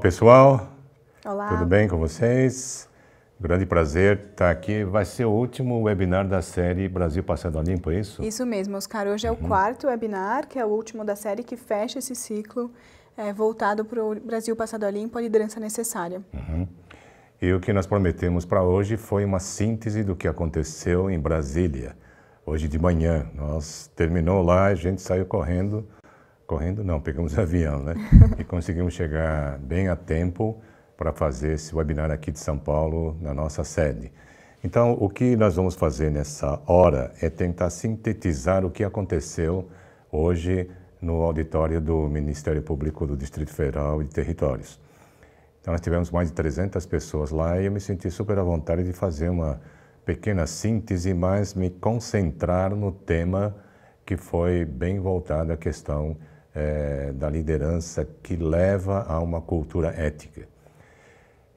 pessoal, Olá. tudo bem com vocês? Grande prazer estar aqui. Vai ser o último webinar da série Brasil Passando a Limpo, é isso? Isso mesmo, Oscar. Hoje é o quarto webinar, que é o último da série que fecha esse ciclo voltado para o Brasil Passado a Limpo, a liderança necessária. E o que nós prometemos para hoje foi uma síntese do que aconteceu em Brasília. Hoje de manhã, nós terminou lá, a gente saiu correndo não, pegamos avião, né? E conseguimos chegar bem a tempo para fazer esse webinar aqui de São Paulo, na nossa sede. Então, o que nós vamos fazer nessa hora é tentar sintetizar o que aconteceu hoje no auditório do Ministério Público do Distrito Federal e de Territórios. Então, nós tivemos mais de 300 pessoas lá e eu me senti super à vontade de fazer uma pequena síntese, mas me concentrar no tema que foi bem voltado à questão da liderança que leva a uma cultura ética.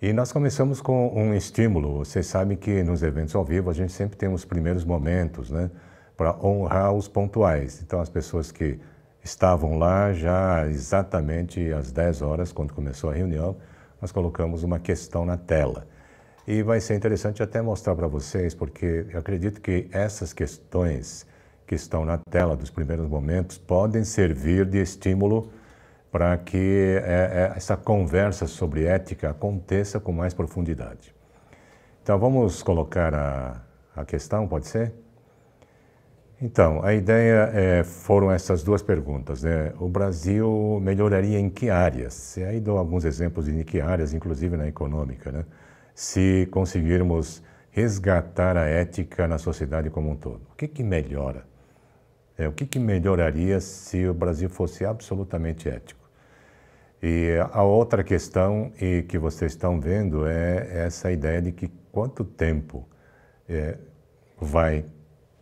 E nós começamos com um estímulo. Vocês sabem que nos eventos ao vivo a gente sempre tem os primeiros momentos, né, para honrar os pontuais. Então, as pessoas que estavam lá já exatamente às 10 horas, quando começou a reunião, nós colocamos uma questão na tela. E vai ser interessante até mostrar para vocês, porque eu acredito que essas questões que estão na tela dos primeiros momentos podem servir de estímulo para que essa conversa sobre ética aconteça com mais profundidade. Então, vamos colocar a questão, pode ser? Então, a ideia foram essas duas perguntas, né? O Brasil melhoraria em que áreas? E aí dou alguns exemplos de que áreas, inclusive na econômica, né? Se conseguirmos resgatar a ética na sociedade como um todo. O que melhora? O que melhoraria se o Brasil fosse absolutamente ético? E a outra questão que vocês estão vendo é essa ideia de que quanto tempo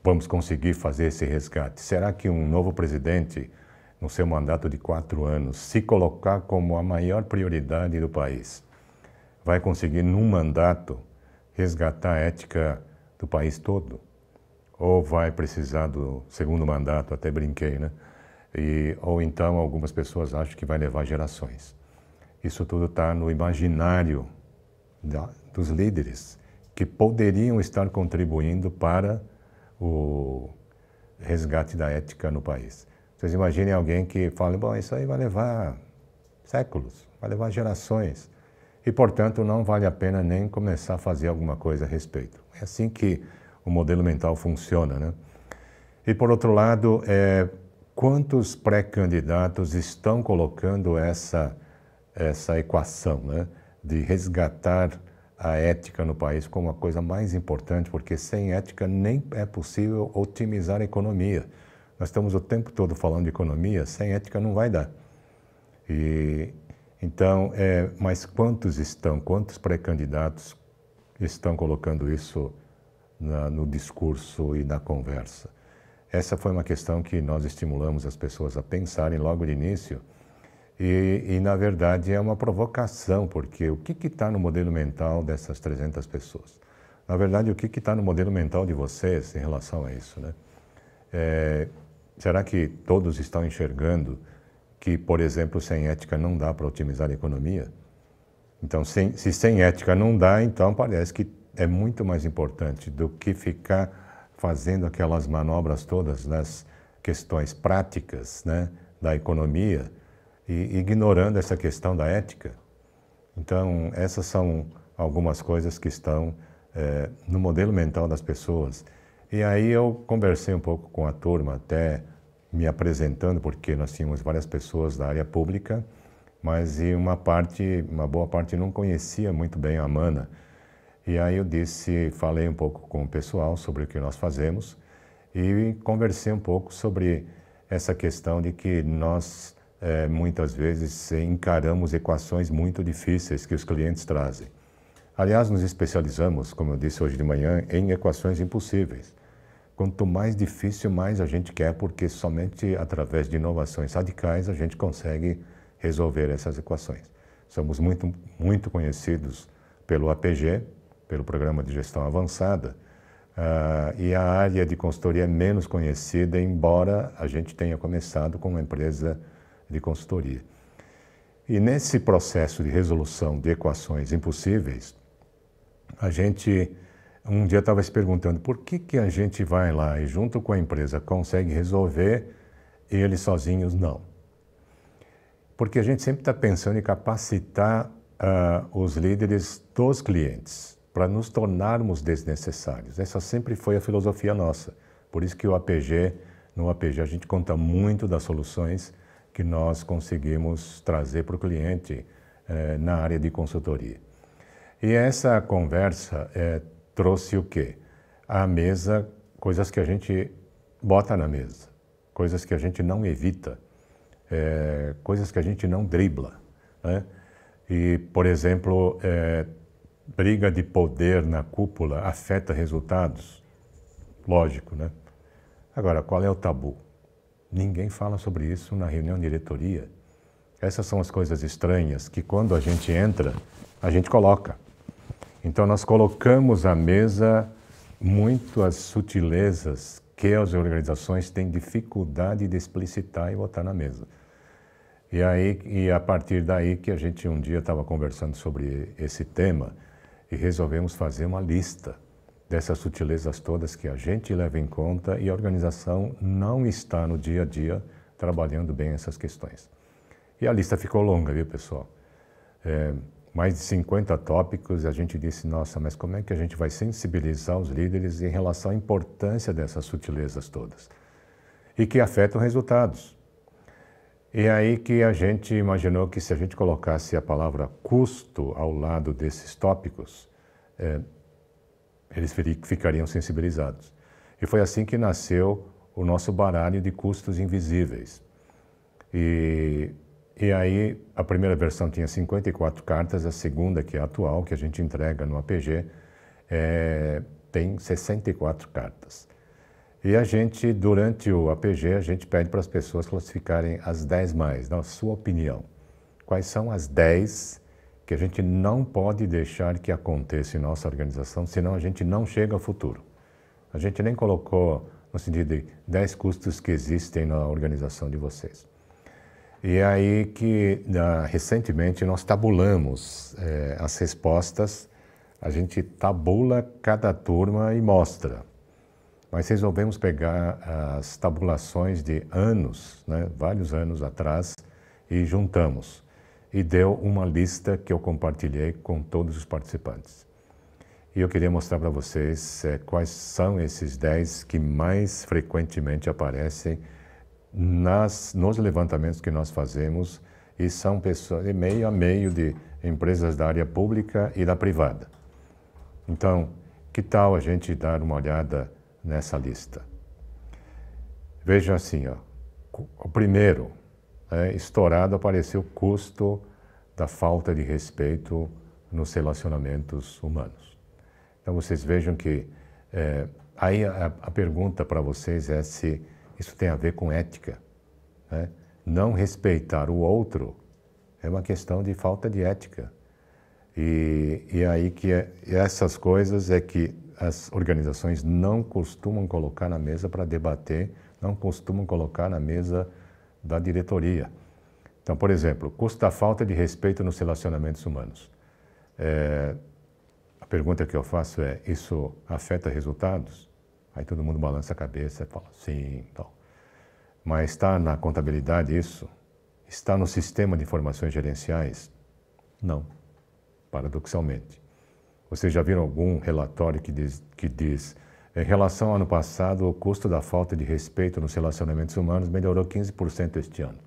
vamos conseguir fazer esse resgate? Será que um novo presidente, no seu mandato de 4 anos, se colocar como a maior prioridade do país, vai conseguir, num mandato, resgatar a ética do país todo? Ou vai precisar do segundo mandato, até brinquei, né? Ou então algumas pessoas acham que vai levar gerações. Isso tudo está no imaginário dos líderes que poderiam estar contribuindo para o resgate da ética no país. Vocês imaginem alguém que fala, bom, isso aí vai levar séculos, vai levar gerações e, portanto, não vale a pena nem começar a fazer alguma coisa a respeito. É assim que o modelo mental funciona, né? E, por outro lado, quantos pré-candidatos estão colocando essa equação, né, de resgatar a ética no país como a coisa mais importante, porque sem ética nem é possível otimizar a economia. Nós estamos o tempo todo falando de economia, sem ética não vai dar. Então, mas quantos pré-candidatos estão colocando isso no discurso e na conversa? Essa foi uma questão que nós estimulamos as pessoas a pensarem logo de início e na verdade, é uma provocação, porque o que está no modelo mental dessas 300 pessoas? Na verdade, o que está no modelo mental de vocês em relação a isso, né? Será que todos estão enxergando que, por exemplo, sem ética não dá para otimizar a economia? Então, se sem ética não dá, então parece que é muito mais importante do que ficar fazendo aquelas manobras todas nas questões práticas, né, da economia e ignorando essa questão da ética. Então, essas são algumas coisas que estão no modelo mental das pessoas. E aí eu conversei um pouco com a turma, até me apresentando, porque nós tínhamos várias pessoas da área pública, mas uma boa parte não conhecia muito bem a Amana. E aí eu falei um pouco com o pessoal sobre o que nós fazemos e conversei um pouco sobre essa questão de que nós muitas vezes encaramos equações muito difíceis que os clientes trazem. Aliás, nos especializamos, como eu disse hoje de manhã, em equações impossíveis. Quanto mais difícil, mais a gente quer, porque somente através de inovações radicais a gente consegue resolver essas equações. Somos muito conhecidos pelo APG, pelo Programa de Gestão Avançada, e a área de consultoria é menos conhecida, embora a gente tenha começado com uma empresa de consultoria. E nesse processo de resolução de equações impossíveis, a gente um dia estava se perguntando por que a gente vai lá e junto com a empresa consegue resolver e eles sozinhos não. Porque a gente sempre está pensando em capacitar os líderes dos clientes para nos tornarmos desnecessários. Essa sempre foi a filosofia nossa. Por isso que no APG a gente conta muito das soluções que nós conseguimos trazer para o cliente na área de consultoria. E essa conversa trouxe o quê? À mesa, coisas que a gente bota na mesa, coisas que a gente não evita, coisas que a gente não dribla, né? E, por exemplo, briga de poder na cúpula afeta resultados? Lógico, né? Agora, qual é o tabu? Ninguém fala sobre isso na reunião de diretoria. Essas são as coisas estranhas que quando a gente entra, a gente coloca. Então, nós colocamos à mesa muitas sutilezas que as organizações têm dificuldade de explicitar e botar na mesa. E a partir daí que a gente um dia estava conversando sobre esse tema e resolvemos fazer uma lista dessas sutilezas todas que a gente leva em conta e a organização não está no dia a dia trabalhando bem essas questões. E a lista ficou longa, viu, pessoal? Mais de 50 tópicos, e a gente disse, nossa, mas como é que a gente vai sensibilizar os líderes em relação à importância dessas sutilezas todas? E que afetam resultados. E aí que a gente imaginou que se a gente colocasse a palavra custo ao lado desses tópicos, eles ficariam sensibilizados. E foi assim que nasceu o nosso baralho de custos invisíveis. E aí, a primeira versão tinha 54 cartas, a segunda, que é a atual, que a gente entrega no APG, tem 64 cartas. E a gente, durante o APG, a gente pede para as pessoas classificarem as 10 mais, na sua opinião. Quais são as 10 que a gente não pode deixar que aconteça em nossa organização, senão a gente não chega ao futuro. A gente nem colocou no sentido de 10 custos que existem na organização de vocês. E aí que, recentemente, nós tabulamos as respostas, a gente tabula cada turma e mostra. Mas resolvemos pegar as tabulações de anos, né, vários anos atrás, e juntamos. E deu uma lista que eu compartilhei com todos os participantes. E eu queria mostrar para vocês quais são esses 10 que mais frequentemente aparecem nos levantamentos que nós fazemos, e são pessoas de meio a meio de empresas da área pública e da privada. Então, que tal a gente dar uma olhada nessa lista? Vejam assim, ó, o primeiro, estourado, apareceu o custo da falta de respeito nos relacionamentos humanos. Então vocês vejam que aí a pergunta para vocês é se isso tem a ver com ética, né? Não respeitar o outro é uma questão de falta de ética. E aí que essas coisas é que as organizações não costumam colocar na mesa para debater, não costumam colocar na mesa da diretoria. Então, por exemplo, custo da falta de respeito nos relacionamentos humanos. A pergunta que eu faço é, isso afeta resultados? Aí todo mundo balança a cabeça e fala, sim, tal. Mas está na contabilidade isso? Está no sistema de informações gerenciais? Não, paradoxalmente. Vocês já viram algum relatório que diz em relação ao ano passado, o custo da falta de respeito nos relacionamentos humanos melhorou 15% este ano?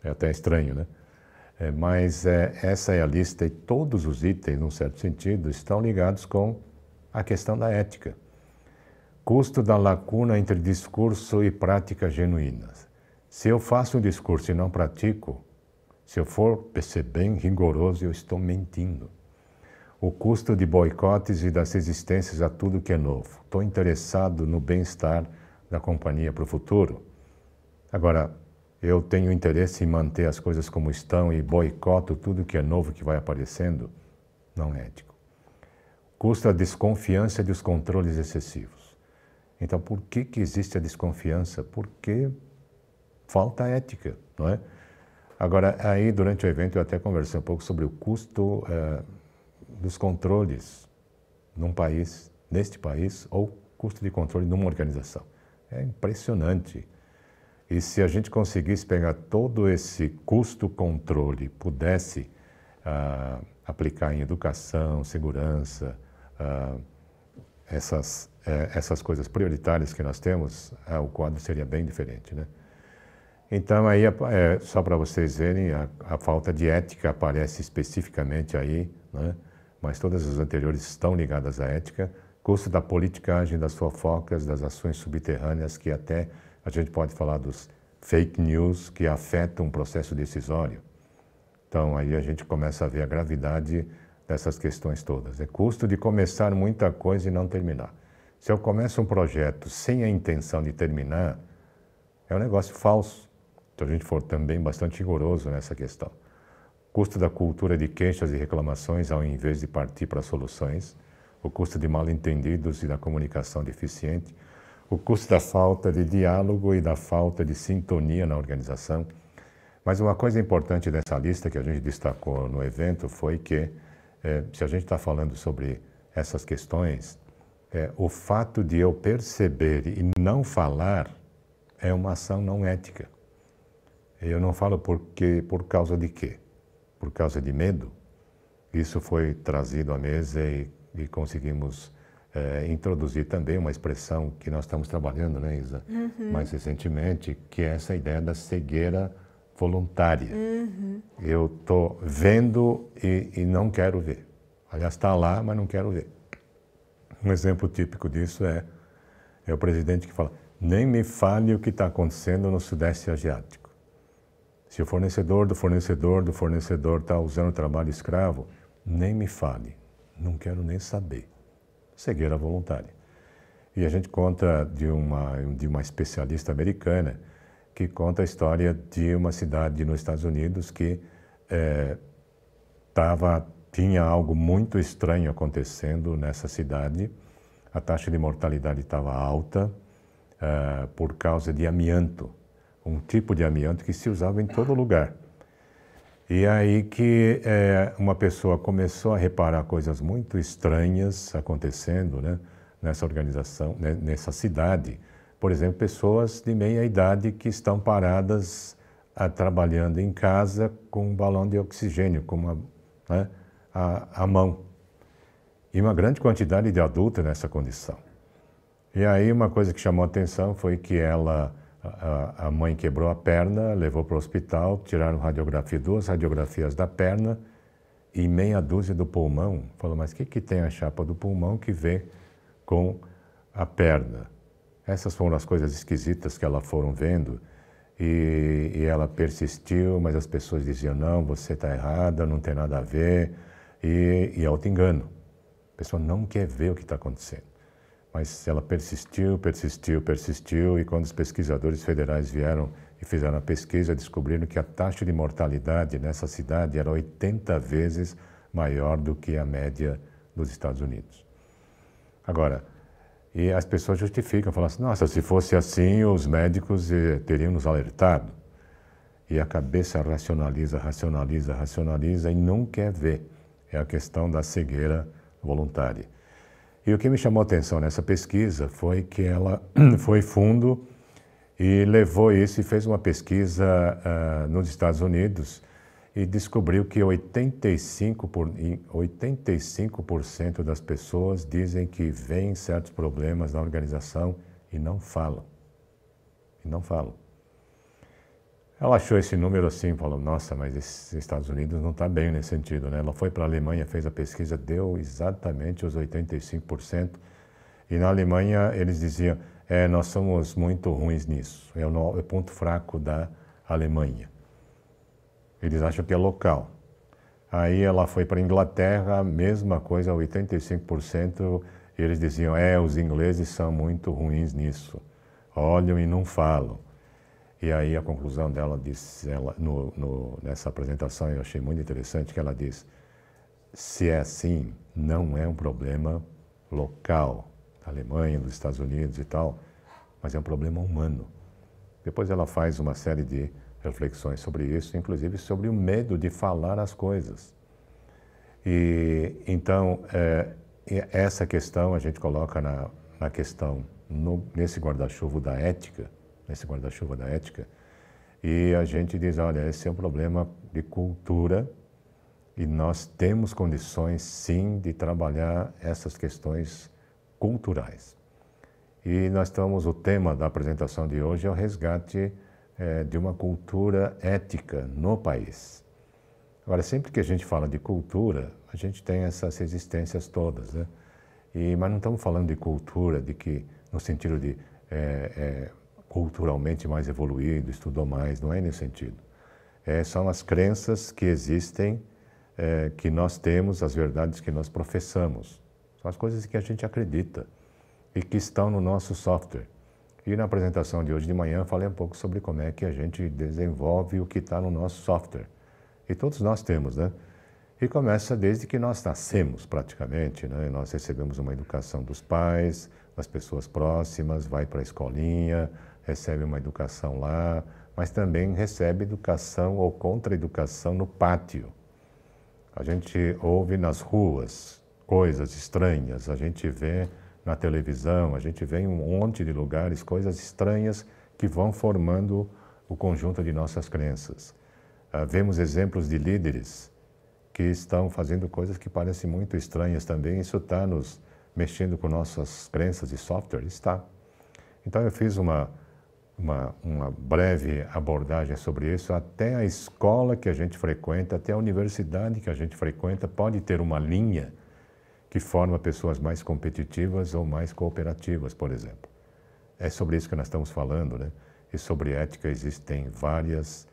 É até estranho, né? Mas essa é a lista e todos os itens, num certo sentido, estão ligados com a questão da ética. Custo da lacuna entre discurso e prática genuínas. Se eu faço um discurso e não pratico, se eu for ser bem rigoroso, eu estou mentindo. O custo de boicotes e das resistências a tudo que é novo. Estou interessado no bem-estar da companhia para o futuro. Agora, eu tenho interesse em manter as coisas como estão e boicoto tudo que é novo que vai aparecendo. Não é ético. Custo da desconfiança dos controles excessivos. Então, por que existe a desconfiança? Porque falta ética, não é? Agora, aí durante o evento eu até conversei um pouco sobre o custo dos controles num país, neste país, ou custo de controle numa organização. É impressionante. E se a gente conseguisse pegar todo esse custo-controle, pudesse aplicar em educação, segurança, essas coisas prioritárias que nós temos, o quadro seria bem diferente, né? Então, aí, só para vocês verem, a falta de ética aparece especificamente aí, né? Mas todas as anteriores estão ligadas à ética. Custo da politicagem, das fofocas, das ações subterrâneas, que até a gente pode falar dos fake news que afetam o processo decisório. Então, aí a gente começa a ver a gravidade dessas questões todas. É custo de começar muita coisa e não terminar. Se eu começo um projeto sem a intenção de terminar, é um negócio falso. Então, a gente for também bastante rigoroso nessa questão. Custo da cultura de queixas e reclamações ao invés de partir para soluções. O custo de mal-entendidos e da comunicação deficiente. O custo da falta de diálogo e da falta de sintonia na organização. Mas uma coisa importante dessa lista que a gente destacou no evento foi que, se a gente está falando sobre essas questões, o fato de eu perceber e não falar é uma ação não ética. Eu não falo por causa de quê? Por causa de medo? Isso foi trazido à mesa e conseguimos introduzir também uma expressão que nós estamos trabalhando, né, Isa? Uhum. Mais recentemente, que é essa ideia da cegueira voluntária. Uhum. Eu estou vendo e não quero ver. Aliás, está lá, mas não quero ver. Um exemplo típico disso é o presidente que fala: nem me fale o que está acontecendo no Sudeste Asiático. Se o fornecedor do fornecedor está usando trabalho escravo, nem me fale. Não quero nem saber. Cegueira voluntária. E a gente conta de uma especialista americana que conta a história de uma cidade nos Estados Unidos que tinha algo muito estranho acontecendo nessa cidade. A taxa de mortalidade estava alta por causa de amianto, um tipo de amianto que se usava em todo lugar. E aí que uma pessoa começou a reparar coisas muito estranhas acontecendo, né, nessa organização, né, nessa cidade. Por exemplo, pessoas de meia idade que estão paradas trabalhando em casa com um balão de oxigênio, com a mão. E uma grande quantidade de adultos nessa condição. E aí uma coisa que chamou a atenção foi que a mãe quebrou a perna, levou para o hospital, tiraram duas radiografias da perna e meia dúzia do pulmão. Falou, mas o que tem a chapa do pulmão que vê com a perna? Essas foram as coisas esquisitas que ela foram vendo e ela persistiu, mas as pessoas diziam, não, você está errada, não tem nada a ver, e auto-engano. A pessoa não quer ver o que está acontecendo. Mas ela persistiu, e quando os pesquisadores federais vieram e fizeram a pesquisa, descobriram que a taxa de mortalidade nessa cidade era 80 vezes maior do que a média dos Estados Unidos. Agora, e as pessoas justificam, falam assim, nossa, se fosse assim, os médicos teriam nos alertado. E a cabeça racionaliza e não quer ver. É a questão da cegueira voluntária. E o que me chamou a atenção nessa pesquisa foi que ela foi fundo e levou isso e fez uma pesquisa nos Estados Unidos e descobriu que 85% das pessoas dizem que veem certos problemas na organização e não falam. Ela achou esse número assim, falou, nossa, mas esses Estados Unidos não está bem nesse sentido, né? Ela foi para a Alemanha, fez a pesquisa, deu exatamente os 85%. E na Alemanha eles diziam, nós somos muito ruins nisso, é o ponto fraco da Alemanha. Eles acham que é local. Aí ela foi para a Inglaterra, a mesma coisa, 85%, e eles diziam, os ingleses são muito ruins nisso, olham e não falam. E aí a conclusão dela diz, nessa apresentação eu achei muito interessante, que ela diz, se é assim, não é um problema local, da Alemanha, dos Estados Unidos e tal, mas é um problema humano. Depois ela faz uma série de reflexões sobre isso, inclusive sobre o medo de falar as coisas. E então, essa questão a gente coloca na questão, nesse guarda-chuva da ética, e a gente diz, olha, esse é um problema de cultura e nós temos condições, sim, de trabalhar essas questões culturais. E o tema da apresentação de hoje é o resgate de uma cultura ética no país. Agora, sempre que a gente fala de cultura, a gente tem essas resistências todas, né? Mas não estamos falando de cultura, no sentido de culturalmente mais evoluído, estudou mais, não é nesse sentido. São as crenças que existem, que nós temos, as verdades que nós professamos. São as coisas que a gente acredita e que estão no nosso software. E na apresentação de hoje de manhã, falei um pouco sobre como é que a gente desenvolve o que está no nosso software. E todos nós temos, né? E começa desde que nós nascemos, praticamente, né? Nós recebemos uma educação dos pais, das pessoas próximas, vai para a escolinha, recebe uma educação lá, mas também recebe educação ou contra-educação no pátio. A gente ouve nas ruas coisas estranhas, a gente vê na televisão, a gente vê em um monte de lugares coisas estranhas que vão formando o conjunto de nossas crenças. Vemos exemplos de líderes que estão fazendo coisas que parecem muito estranhas também. Isso está nos mexendo com nossas crenças e software? Está. Então eu fiz uma breve abordagem sobre isso. Até a escola que a gente frequenta, até a universidade que a gente frequenta, pode ter uma linha que forma pessoas mais competitivas ou mais cooperativas, por exemplo. É sobre isso que nós estamos falando, né? E sobre ética existem várias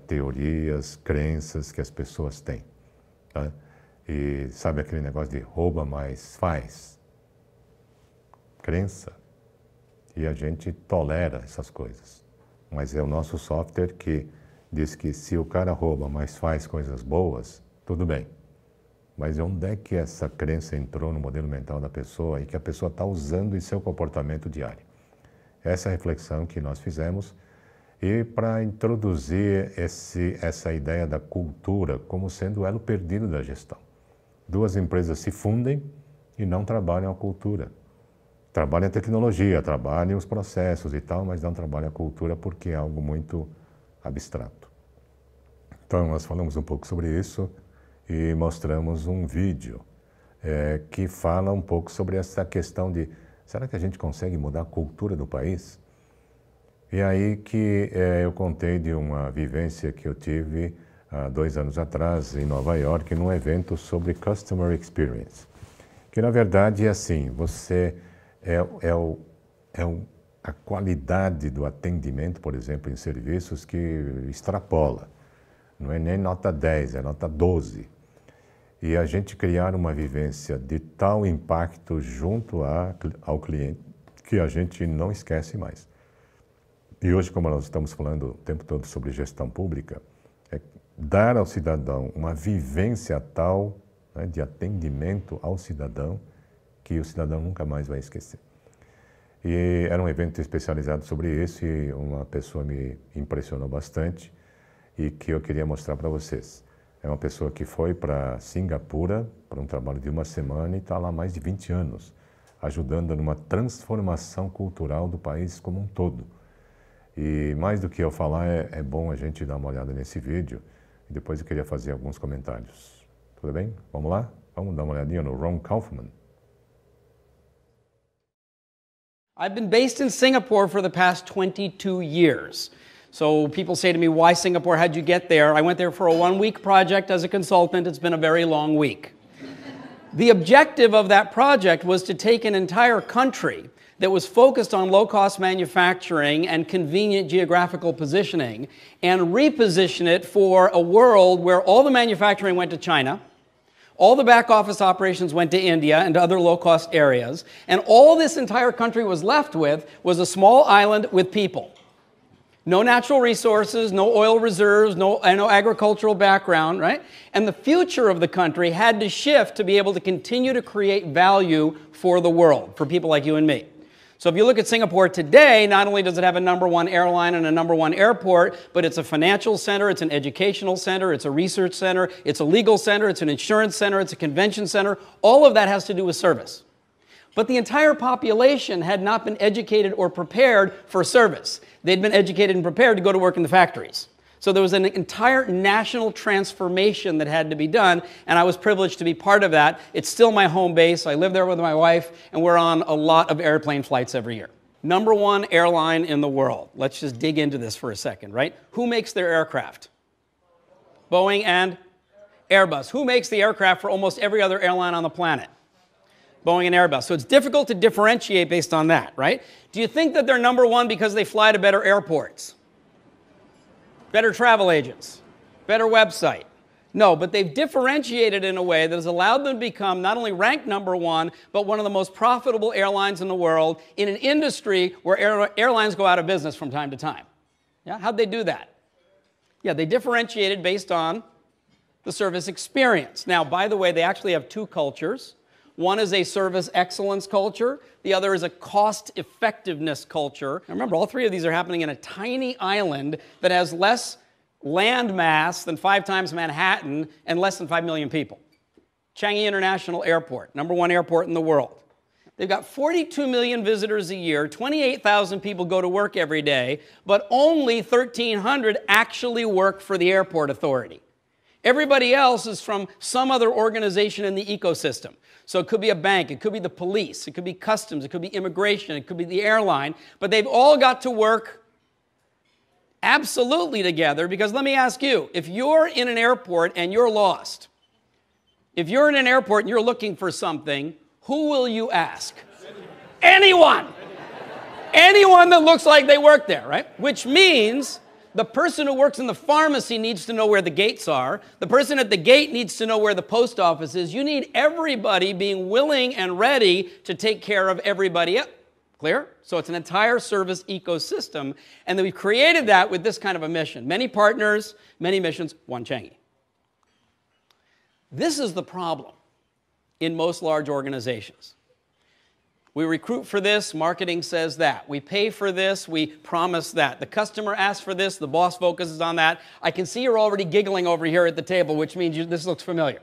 teorias, crenças que as pessoas têm. Tá? E sabe aquele negócio de rouba, mas faz? Crença. E a gente tolera essas coisas. Mas é o nosso software que diz que se o cara rouba, mas faz coisas boas, tudo bem. Mas onde é que essa crença entrou no modelo mental da pessoa e que a pessoa está usando em seu comportamento diário? Essa é a reflexão que nós fizemos. E para introduzir essa ideia da cultura como sendo o elo perdido da gestão. Duas empresas se fundem e não trabalham a cultura. Trabalham a tecnologia, trabalham os processos e tal, mas não trabalham a cultura porque é algo muito abstrato. Então, nós falamos um pouco sobre isso e mostramos um vídeo que fala um pouco sobre essa questão de será que a gente consegue mudar a cultura do país? E aí que eu contei de uma vivência que eu tive há 2 anos atrás em Nova York, num evento sobre Customer Experience. Que na verdade é assim, a qualidade do atendimento, por exemplo, em serviços que extrapola. Não é nem nota 10, é nota 12. E a gente criar uma vivência de tal impacto junto ao cliente que a gente não esquece mais. E hoje, como nós estamos falando o tempo todo sobre gestão pública, é dar ao cidadão uma vivência tal, né, de atendimento ao cidadão que o cidadão nunca mais vai esquecer. E era um evento especializado sobre isso e uma pessoa me impressionou bastante e que eu queria mostrar para vocês. É uma pessoa que foi para Singapura para um trabalho de 1 semana e está lá há mais de 20 anos, ajudando numa transformação cultural do país como um todo. E mais do que eu falar, é bom a gente dar uma olhada nesse vídeo e depois eu queria fazer alguns comentários. Tudo bem? Vamos lá? Vamos dar uma olhadinha no Ron Kaufman. I've been based in Singapore for the past 22 years. So people say to me, why Singapore? How'd you get there? I went there for a 1-week project as a consultant. It's been a very long week. The objective of that project was to take an entire country that was focused on low-cost manufacturing and convenient geographical positioning and reposition it for a world where all the manufacturing went to China, all the back office operations went to India and to other low-cost areas, and all this entire country was left with was a small island with people. No natural resources, no oil reserves, no agricultural background, right? And the future of the country had to shift to be able to continue to create value for the world, for people like you and me. So if you look at Singapore today, not only does it have a #1 airline and a #1 airport, but it's a financial center, it's an educational center, it's a research center, it's a legal center, it's an insurance center, it's a convention center. All of that has to do with service. But the entire population had not been educated or prepared for service. They'd been educated and prepared to go to work in the factories. So there was an entire national transformation that had to be done, and I was privileged to be part of that. It's still my home base. I live there with my wife, and we're on a lot of airplane flights every year. #1 airline in the world. Let's just dig into this for a second, right? Who makes their aircraft? Boeing and Airbus. Who makes the aircraft for almost every other airline on the planet? Boeing and Airbus. So it's difficult to differentiate based on that, right? Do you think that they're #1 because they fly to better airports? Better travel agents? Better website? No, but they've differentiated in a way that has allowed them to become not only ranked #1, but one of the most profitable airlines in the world in an industry where airlines go out of business from time to time. Yeah, how'd they do that? Yeah, they differentiated based on the service experience. Now, by the way, they actually have two cultures. One is a service excellence culture. The other is a cost effectiveness culture. Now remember, all three of these are happening in a tiny island that has less land mass than 5 times Manhattan and less than 5 million people. Changi International Airport, #1 airport in the world. They've got 42 million visitors a year, 28,000 people go to work every day, but only 1,300 actually work for the airport authority. Everybody else is from some other organization in the ecosystem. So it could be a bank, it could be the police, it could be customs, it could be immigration, it could be the airline, but they've all got to work absolutely together, because let me ask you, if you're in an airport and you're lost, if you're in an airport and you're looking for something, who will you ask? Anyone! Anyone that looks like they work there, right? Which means the person who works in the pharmacy needs to know where the gates are. The person at the gate needs to know where the post office is. You need everybody being willing and ready to take care of everybody else. Clear? So it's an entire service ecosystem, and then we've created that with this kind of a mission. Many partners, many missions, one Changi. This is the problem in most large organizations. We recruit for this, marketing says that. We pay for this, we promise that. The customer asks for this, the boss focuses on that. I can see you're already giggling over here at the table, which means this looks familiar.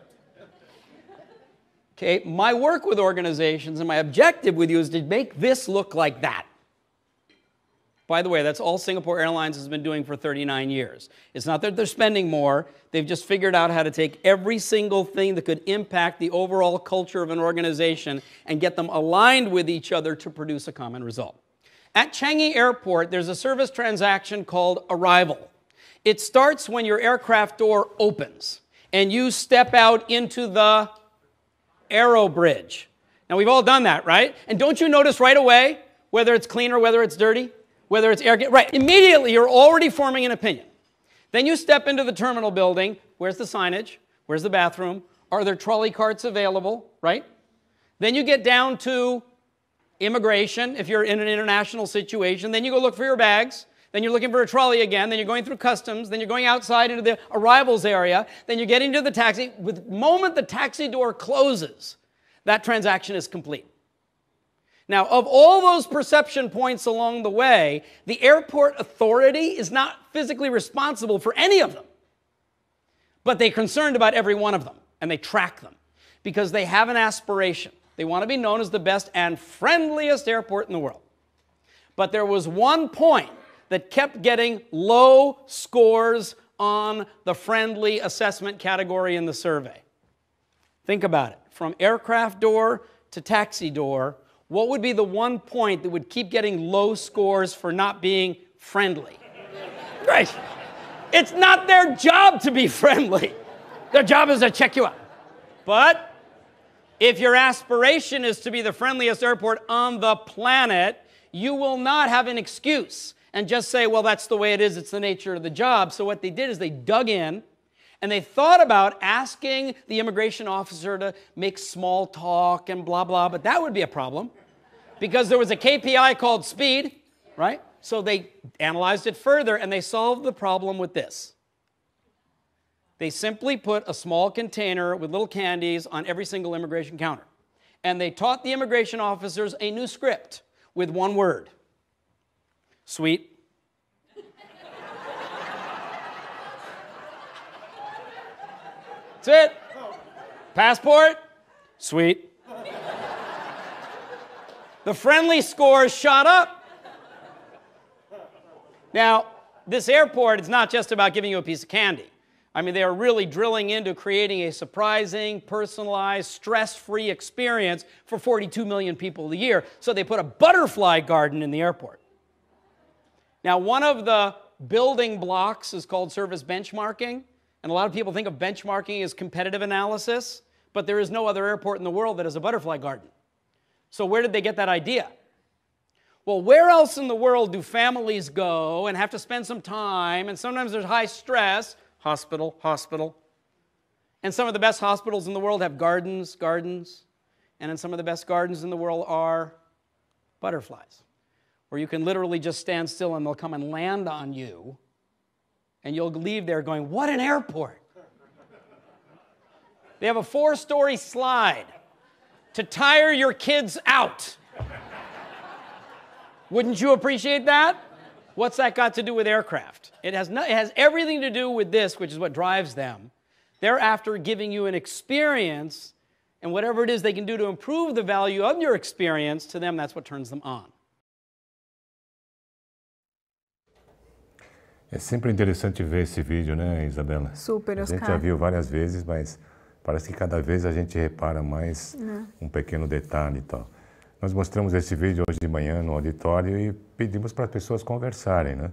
Okay, my work with organizations and my objective with you is to make this look like that. By the way, that's all Singapore Airlines has been doing for 39 years. It's not that they're spending more, they've just figured out how to take every single thing that could impact the overall culture of an organization and get them aligned with each other to produce a common result. At Changi Airport, there's a service transaction called arrival. It starts when your aircraft door opens and you step out into the aero bridge. Now, we've all done that, right? And don't you notice right away whether it's clean or whether it's dirty? Whether it's air, right, immediately you're already forming an opinion. Then you step into the terminal building. Where's the signage? Where's the bathroom? Are there trolley carts available, right? Then you get down to immigration if you're in an international situation. Then you go look for your bags. Then you're looking for a trolley again. Then you're going through customs. Then you're going outside into the arrivals area. Then you're getting to the taxi. The moment the taxi door closes, that transaction is complete. Now, of all those perception points along the way, the airport authority is not physically responsible for any of them. But they're concerned about every one of them, and they track them because they have an aspiration. They want to be known as the best and friendliest airport in the world. But there was one point that kept getting low scores on the friendly assessment category in the survey. Think about it. From aircraft door to taxi door, what would be the one point that would keep getting low scores for not being friendly? Right. It's not their job to be friendly. Their job is to check you out. But if your aspiration is to be the friendliest airport on the planet, you will not have an excuse and just say, well, that's the way it is, it's the nature of the job. So what they did is they dug in and they thought about asking the immigration officer to make small talk and blah, blah, but that would be a problem because there was a KPI called speed, right? So they analyzed it further and they solved the problem with this. They simply put a small container with little candies on every single immigration counter. And they taught the immigration officers a new script, with one word. Sweet. That's it. Passport? Sweet. The friendly scores shot up. Now, this airport is not just about giving you a piece of candy. I mean, they are really drilling into creating a surprising, personalized, stress-free experience for 42 million people a year. So they put a butterfly garden in the airport. Now, one of the building blocks is called service benchmarking. And a lot of people think of benchmarking as competitive analysis, but there is no other airport in the world that has a butterfly garden. So where did they get that idea? Well, where else in the world do families go and have to spend some time, and sometimes there's high stress? Hospital, hospital. And some of the best hospitals in the world have gardens, and then some of the best gardens in the world are butterflies, where you can literally just stand still and they'll come and land on you, and you'll leave there going, what an airport. They have a 4-story slide to tire your kids out. Wouldn't you appreciate that? What's that got to do with aircraft? It has everything to do with this, which is what drives them. They're after giving you an experience, and whatever it is they can do to improve the value of your experience, to them, that's what turns them on. É sempre interessante ver esse vídeo, né, Isabela? Super, Oscar. A gente já viu várias vezes, mas parece que cada vez a gente repara mais um pequeno detalhe e tal. Nós mostramos esse vídeo hoje de manhã no auditório e pedimos para as pessoas conversarem, né?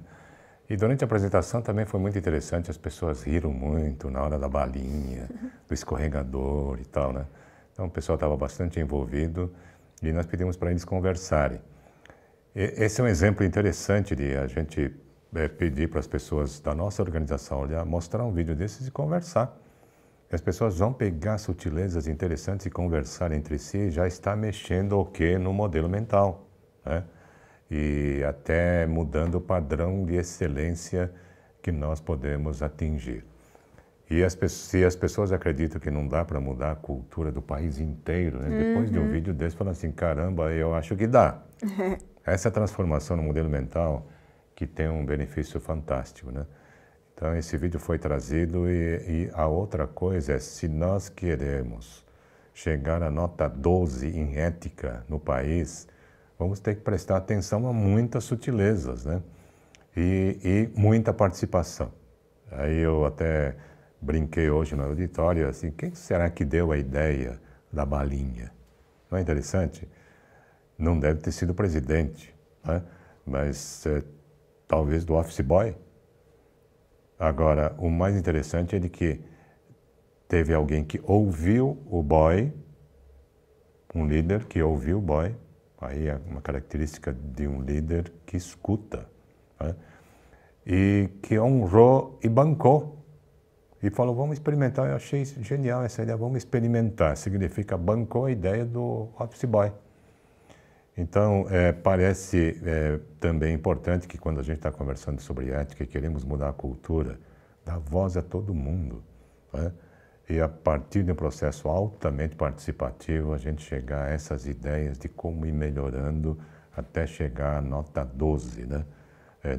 E durante a apresentação também foi muito interessante, as pessoas riram muito na hora da balinha, do escorregador e tal, né? Então o pessoal estava bastante envolvido e nós pedimos para eles conversarem. Esse é um exemplo interessante de a gente pedir para as pessoas da nossa organização olhar, mostrar um vídeo desses e conversar. As pessoas vão pegar sutilezas interessantes e conversar entre si e já está mexendo o quê? No modelo mental, né? E até mudando o padrão de excelência que nós podemos atingir. E se as pessoas acreditam que não dá para mudar a cultura do país inteiro, né? Depois de um vídeo desse, falam assim, caramba, eu acho que dá. Essa transformação no modelo mental que tem um benefício fantástico, né? Então, esse vídeo foi trazido e a outra coisa é, se nós queremos chegar à nota 12 em ética no país, vamos ter que prestar atenção a muitas sutilezas, né? E muita participação. Aí eu até brinquei hoje no auditório, assim, quem será que deu a ideia da balinha? Não é interessante? Não deve ter sido o presidente, né? Mas talvez do office boy. Agora, o mais interessante é de que teve alguém que ouviu o boy, um líder que ouviu o boy, aí é uma característica de um líder que escuta, né? E que honrou e bancou, e falou, vamos experimentar. Eu achei genial essa ideia, vamos experimentar, significa bancou a ideia do office boy. Então, parece também importante que quando a gente está conversando sobre ética e queremos mudar a cultura, dar voz a todo mundo, né? E a partir de um processo altamente participativo, a gente chegar a essas ideias de como ir melhorando até chegar à nota 12, né?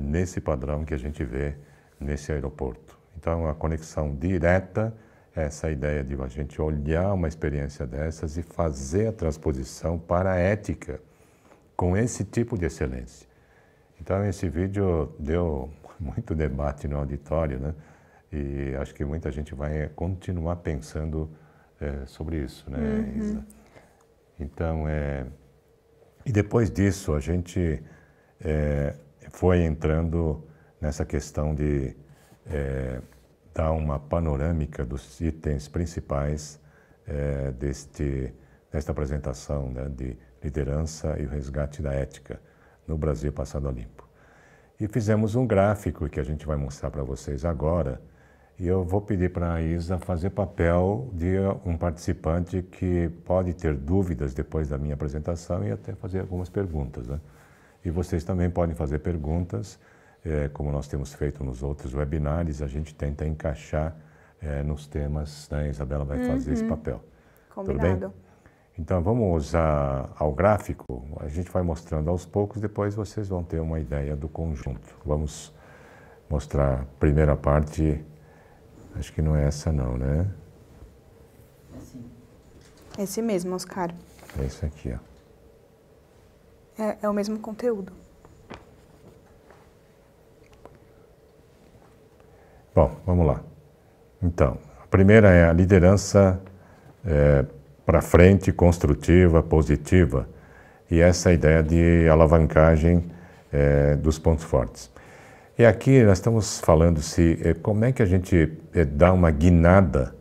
Nesse padrão que a gente vê nesse aeroporto. Então, a conexão direta é essa ideia de a gente olhar uma experiência dessas e fazer a transposição para a ética, com esse tipo de excelência. Então, esse vídeo deu muito debate no auditório, né? E acho que muita gente vai continuar pensando sobre isso, né, Isa? Então, e depois disso, a gente foi entrando nessa questão de dar uma panorâmica dos itens principais desta apresentação, né, de liderança e o resgate da ética no Brasil passado a limpo. E fizemos um gráfico que a gente vai mostrar para vocês agora, e eu vou pedir para a Isa fazer papel de um participante que pode ter dúvidas depois da minha apresentação e até fazer algumas perguntas, né? E vocês também podem fazer perguntas, como nós temos feito nos outros webinários, a gente tenta encaixar nos temas, né? A Isabela vai fazer esse papel. Combinado. Tudo bem? Então vamos usar ao gráfico, a gente vai mostrando aos poucos, depois vocês vão ter uma ideia do conjunto. Vamos mostrar a primeira parte, acho que não é essa não, né? Esse mesmo, Oscar. É isso aqui, ó. É o mesmo conteúdo. Bom, vamos lá. Então, a primeira é a liderança para frente, construtiva, positiva, e essa ideia de alavancagem dos pontos fortes. E aqui nós estamos falando como é que a gente dá uma guinada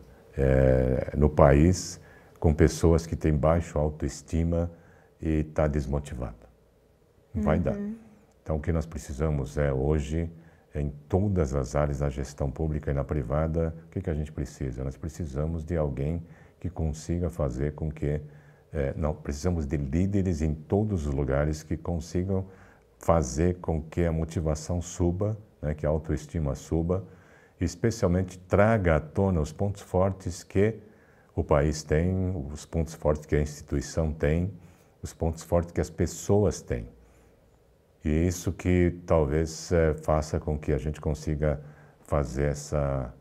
no país com pessoas que têm baixa autoestima e está desmotivada. Não vai dar. Então o que nós precisamos hoje, em todas as áreas da gestão pública e na privada, o que a gente precisa? Nós precisamos de alguém que consiga fazer com que... precisamos de líderes em todos os lugares que consigam fazer com que a motivação suba, né, que a autoestima suba, e especialmente traga à tona os pontos fortes que o país tem, os pontos fortes que a instituição tem, os pontos fortes que as pessoas têm. E isso que talvez faça com que a gente consiga fazer essa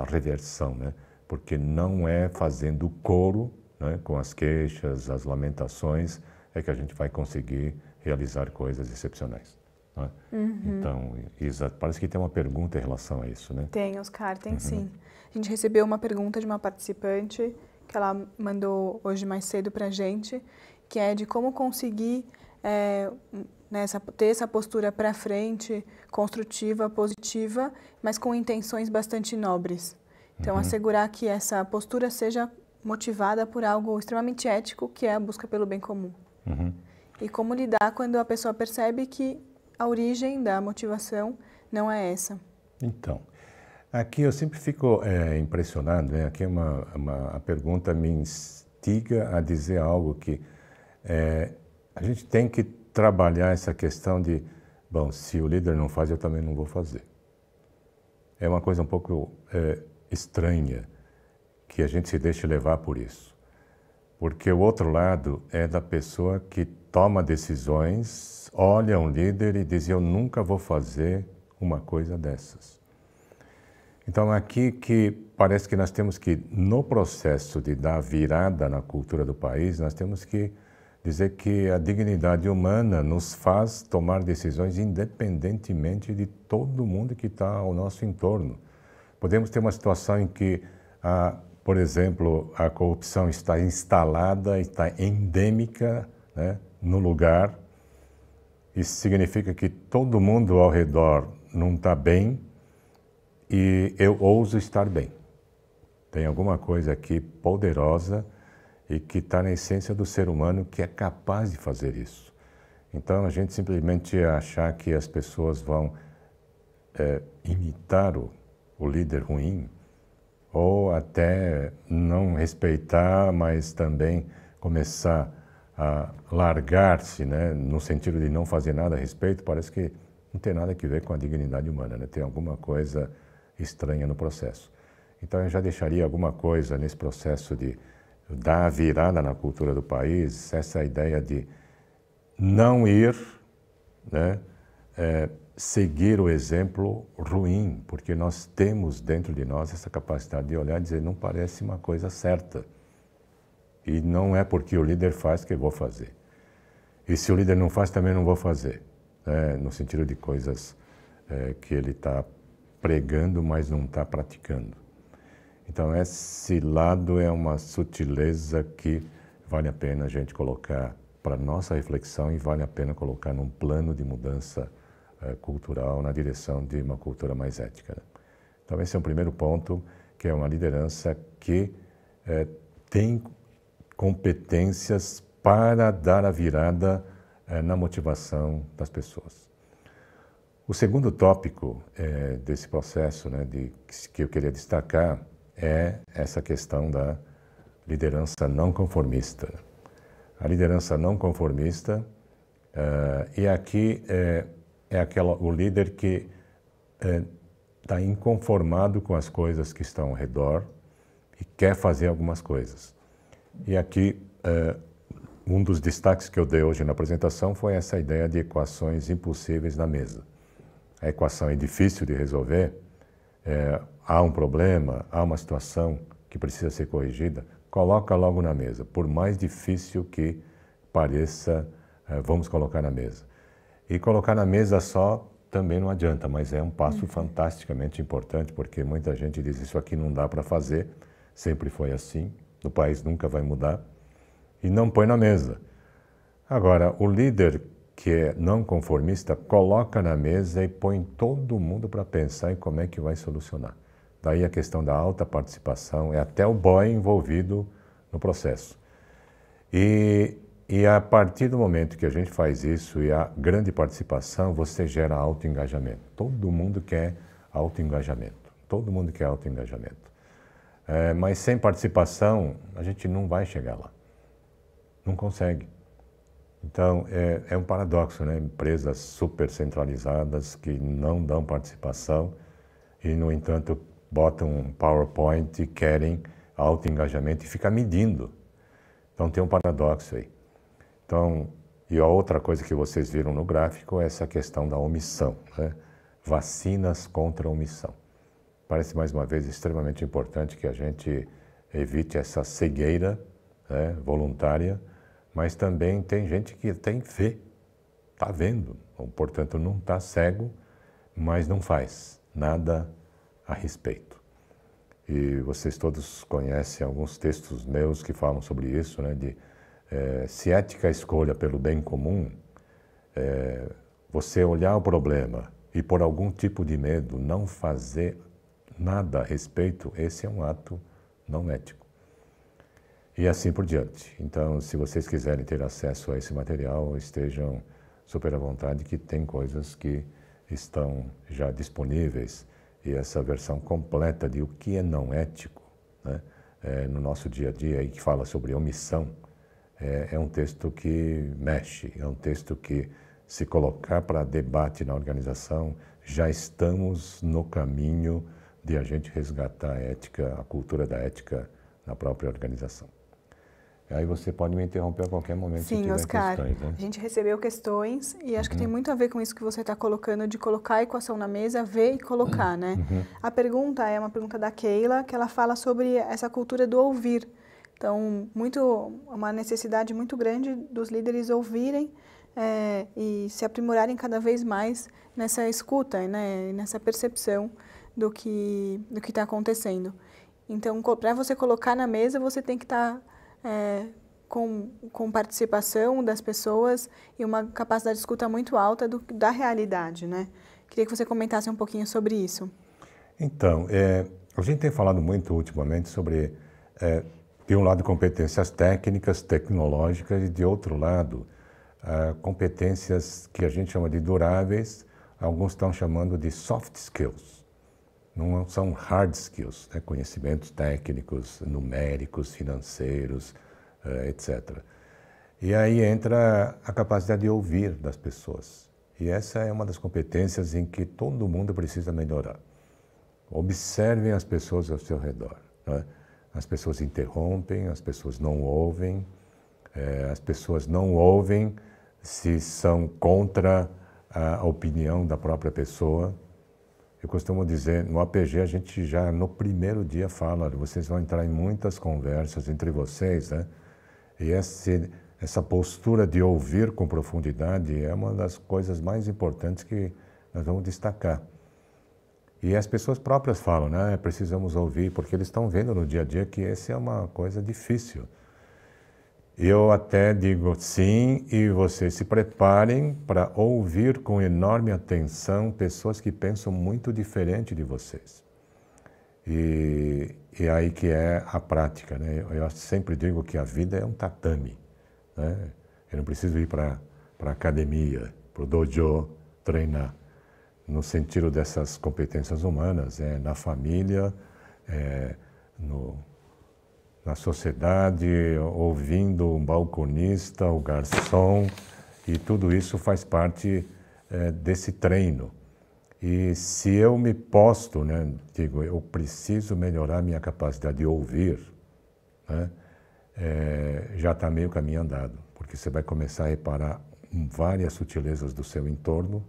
reversão, né? Porque não é fazendo coro, né, com as queixas, as lamentações, é que a gente vai conseguir realizar coisas excepcionais. Né? Então, Isa, parece que tem uma pergunta em relação a isso, né? Tem, Oscar, tem sim. A gente recebeu uma pergunta de uma participante que ela mandou hoje mais cedo para a gente, que é de como conseguir ter essa postura para frente, construtiva, positiva, mas com intenções bastante nobres. Então, assegurar que essa postura seja motivada por algo extremamente ético, que é a busca pelo bem comum. E como lidar quando a pessoa percebe que a origem da motivação não é essa. Então, aqui eu sempre fico impressionado, né? Aqui a pergunta me instiga a dizer algo que a gente tem que trabalhar essa questão de, bom, se o líder não faz, eu também não vou fazer. É uma coisa um pouco estranha que a gente se deixe levar por isso. Porque o outro lado é da pessoa que toma decisões, olha um líder e diz, eu nunca vou fazer uma coisa dessas. Então aqui que parece que nós temos que, no processo de dar virada na cultura do país, nós temos que dizer que a dignidade humana nos faz tomar decisões independentemente de todo mundo que está ao nosso entorno. Podemos ter uma situação em que, por exemplo, a corrupção está instalada, está endêmica, né, no lugar. Isso significa que todo mundo ao redor não está bem e eu ouso estar bem. Tem alguma coisa aqui poderosa e que está na essência do ser humano que é capaz de fazer isso. Então, a gente simplesmente achar que as pessoas vão imitar o líder ruim, ou até não respeitar, mas também começar a largar-se, né, no sentido de não fazer nada a respeito, parece que não tem nada a ver com a dignidade humana, né? Tem alguma coisa estranha no processo. Então, eu já deixaria alguma coisa nesse processo de dar a virada na cultura do país, essa ideia de não ir, né, seguir o exemplo ruim, porque nós temos dentro de nós essa capacidade de olhar e dizer, não parece uma coisa certa. E não é porque o líder faz que eu vou fazer. E se o líder não faz, também não vou fazer. Né? No sentido de coisas que ele está pregando, mas não está praticando. Então, esse lado é uma sutileza que vale a pena a gente colocar para nossa reflexão e vale a pena colocar num plano de mudança cultural na direção de uma cultura mais ética. Né? Então, esse é o primeiro ponto, que é uma liderança que tem competências para dar a virada na motivação das pessoas. O segundo tópico desse processo, né, que eu queria destacar é essa questão da liderança não conformista. A liderança não conformista, e aqui o líder que está inconformado com as coisas que estão ao redor e quer fazer algumas coisas. E aqui um dos destaques que eu dei hoje na apresentação foi essa ideia de equações impossíveis na mesa. A equação é difícil de resolver, há um problema, há uma situação que precisa ser corrigida, coloca logo na mesa. Por mais difícil que pareça, vamos colocar na mesa. E colocar na mesa só também não adianta, mas é um passo fantasticamente importante, porque muita gente diz, isso aqui não dá para fazer, sempre foi assim, o país nunca vai mudar, e não põe na mesa. Agora, o líder que é não conformista coloca na mesa e põe todo mundo para pensar em como é que vai solucionar. Daí a questão da alta participação, é até o boy envolvido no processo. E a partir do momento que a gente faz isso e a grande participação, você gera autoengajamento. Todo mundo quer autoengajamento. Todo mundo quer autoengajamento. Mas sem participação, a gente não vai chegar lá. Não consegue. Então, é um paradoxo, né? Empresas super centralizadas que não dão participação e, no entanto, botam um PowerPoint e querem autoengajamento e ficam medindo. Então, tem um paradoxo aí. Então, e a outra coisa que vocês viram no gráfico é essa questão da omissão, né? Vacinas contra a omissão. Parece, mais uma vez, extremamente importante que a gente evite essa cegueira, né, voluntária, mas também tem gente que tem fé, está vendo, ou, portanto, não está cego, mas não faz nada a respeito. E vocês todos conhecem alguns textos meus que falam sobre isso, né, se ética é a escolha pelo bem comum, você olhar o problema e por algum tipo de medo não fazer nada a respeito, esse é um ato não ético. E assim por diante. Então, se vocês quiserem ter acesso a esse material, estejam super à vontade, que tem coisas que estão já disponíveis. E essa versão completa de o que é não ético, né, no nosso dia a dia, e que fala sobre omissão, é um texto que mexe, é um texto que, se colocar para debate na organização, já estamos no caminho de a gente resgatar a ética, a cultura da ética na própria organização. Aí você pode me interromper a qualquer momento. Sim, se tiver Oscar, questões, né? a gente recebeu questões e acho que tem muito a ver com isso que você está colocando, de colocar a equação na mesa, ver e colocar, né? A pergunta é uma pergunta da Keila, que ela fala sobre essa cultura do ouvir. Então, uma necessidade muito grande dos líderes ouvirem e se aprimorarem cada vez mais nessa escuta, né? Nessa percepção do que está acontecendo. Então, para você colocar na mesa, você tem que estar com participação das pessoas e uma capacidade de escuta muito alta da realidade, né? Queria que você comentasse um pouquinho sobre isso. Então, a gente tem falado muito ultimamente sobre, de um lado, competências técnicas, tecnológicas, e de outro lado, competências que a gente chama de duráveis, alguns estão chamando de soft skills. Não são hard skills, né? Conhecimentos técnicos, numéricos, financeiros, etc. E aí entra a capacidade de ouvir das pessoas. E essa é uma das competências em que todo mundo precisa melhorar. Observem as pessoas ao seu redor, né? As pessoas interrompem, as pessoas não ouvem, as pessoas não ouvem se são contra a opinião da própria pessoa. Eu costumo dizer, no APG a gente já no primeiro dia fala, vocês vão entrar em muitas conversas entre vocês, né? E essa postura de ouvir com profundidade é uma das coisas mais importantes que nós vamos destacar. E as pessoas próprias falam, né? Precisamos ouvir, porque eles estão vendo no dia a dia que essa é uma coisa difícil. Eu até digo sim, e vocês se preparem para ouvir com enorme atenção pessoas que pensam muito diferente de vocês. E aí que é a prática, né? Eu sempre digo que a vida é um tatame, né? Eu não preciso ir para a academia, para o dojo, treinar. No sentido dessas competências humanas, na família, na sociedade, ouvindo um balconista, o garçom, e tudo isso faz parte desse treino. E se eu me posto, né, digo, eu preciso melhorar minha capacidade de ouvir, né, já está meio caminho andado, porque você vai começar a reparar várias sutilezas do seu entorno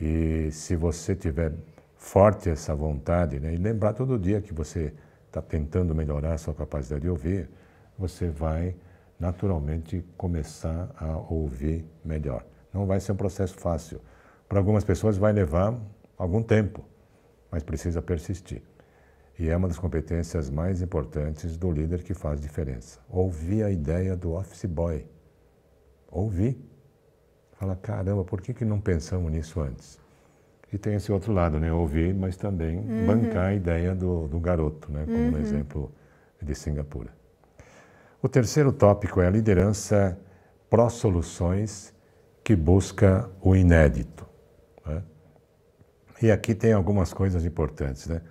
e se você tiver forte essa vontade, né, e lembrar todo dia que você está tentando melhorar a sua capacidade de ouvir, você vai naturalmente começar a ouvir melhor. Não vai ser um processo fácil. Para algumas pessoas vai levar algum tempo, mas precisa persistir. E é uma das competências mais importantes do líder que faz diferença. Ouvir a ideia do office boy. Ouvir. Fala, caramba, por que não pensamos nisso antes? E tem esse outro lado, né? Ouvir, mas também bancar a ideia do garoto, né? Como no exemplo de Singapura. O terceiro tópico é a liderança pró-soluções que busca o inédito, né? E aqui tem algumas coisas importantes, né?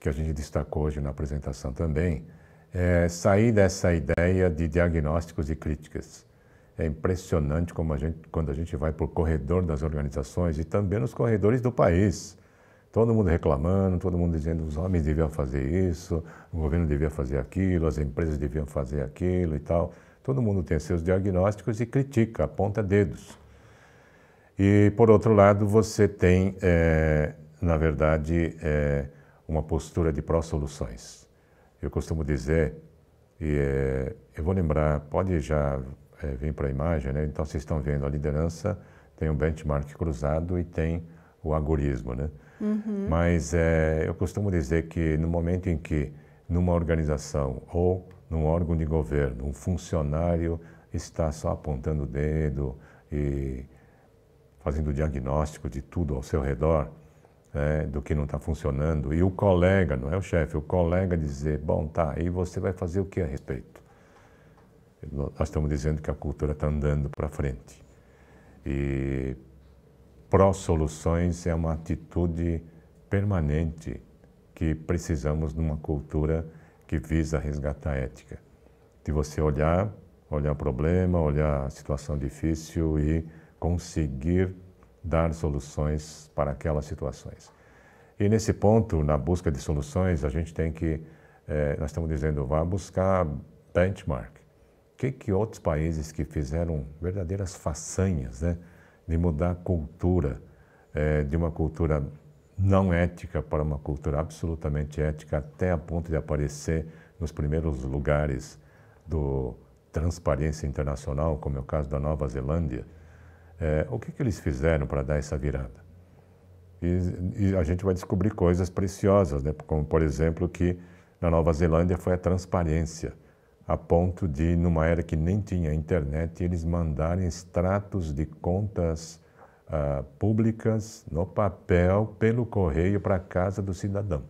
Que a gente destacou hoje na apresentação também, sair dessa ideia de diagnósticos e críticas. É impressionante como quando a gente vai por corredor das organizações e também nos corredores do país. Todo mundo reclamando, todo mundo dizendo que os homens deviam fazer isso, o governo devia fazer aquilo, as empresas deviam fazer aquilo e tal. Todo mundo tem seus diagnósticos e critica, aponta dedos. E, por outro lado, você tem, na verdade, uma postura de pró-soluções. Eu costumo dizer, e eu vou lembrar, pode já vir para a imagem, né? Então vocês estão vendo a liderança, tem um benchmark cruzado e tem o agorismo, né? Mas eu costumo dizer que no momento em que numa organização ou num órgão de governo, um funcionário está só apontando o dedo e fazendo diagnóstico de tudo ao seu redor, do que não está funcionando, e o colega, não é o chefe, o colega dizer, bom, tá, e você vai fazer o que a respeito? Nós estamos dizendo que a cultura está andando para frente. E pró-soluções é uma atitude permanente que precisamos numa cultura que visa resgatar a ética. De você olhar o problema, olhar a situação difícil e conseguir dar soluções para aquelas situações. E nesse ponto, na busca de soluções, a gente tem que, nós estamos dizendo, vá buscar benchmark. O que outros países que fizeram verdadeiras façanhas, né, de mudar a cultura, de uma cultura não ética para uma cultura absolutamente ética, até a ponto de aparecer nos primeiros lugares do Transparência Internacional, como é o caso da Nova Zelândia. O que eles fizeram para dar essa virada? E a gente vai descobrir coisas preciosas, né? Como, por exemplo, que na Nova Zelândia foi a transparência, a ponto de, numa era que nem tinha internet, eles mandarem extratos de contas públicas no papel, pelo correio, para a casa do cidadão,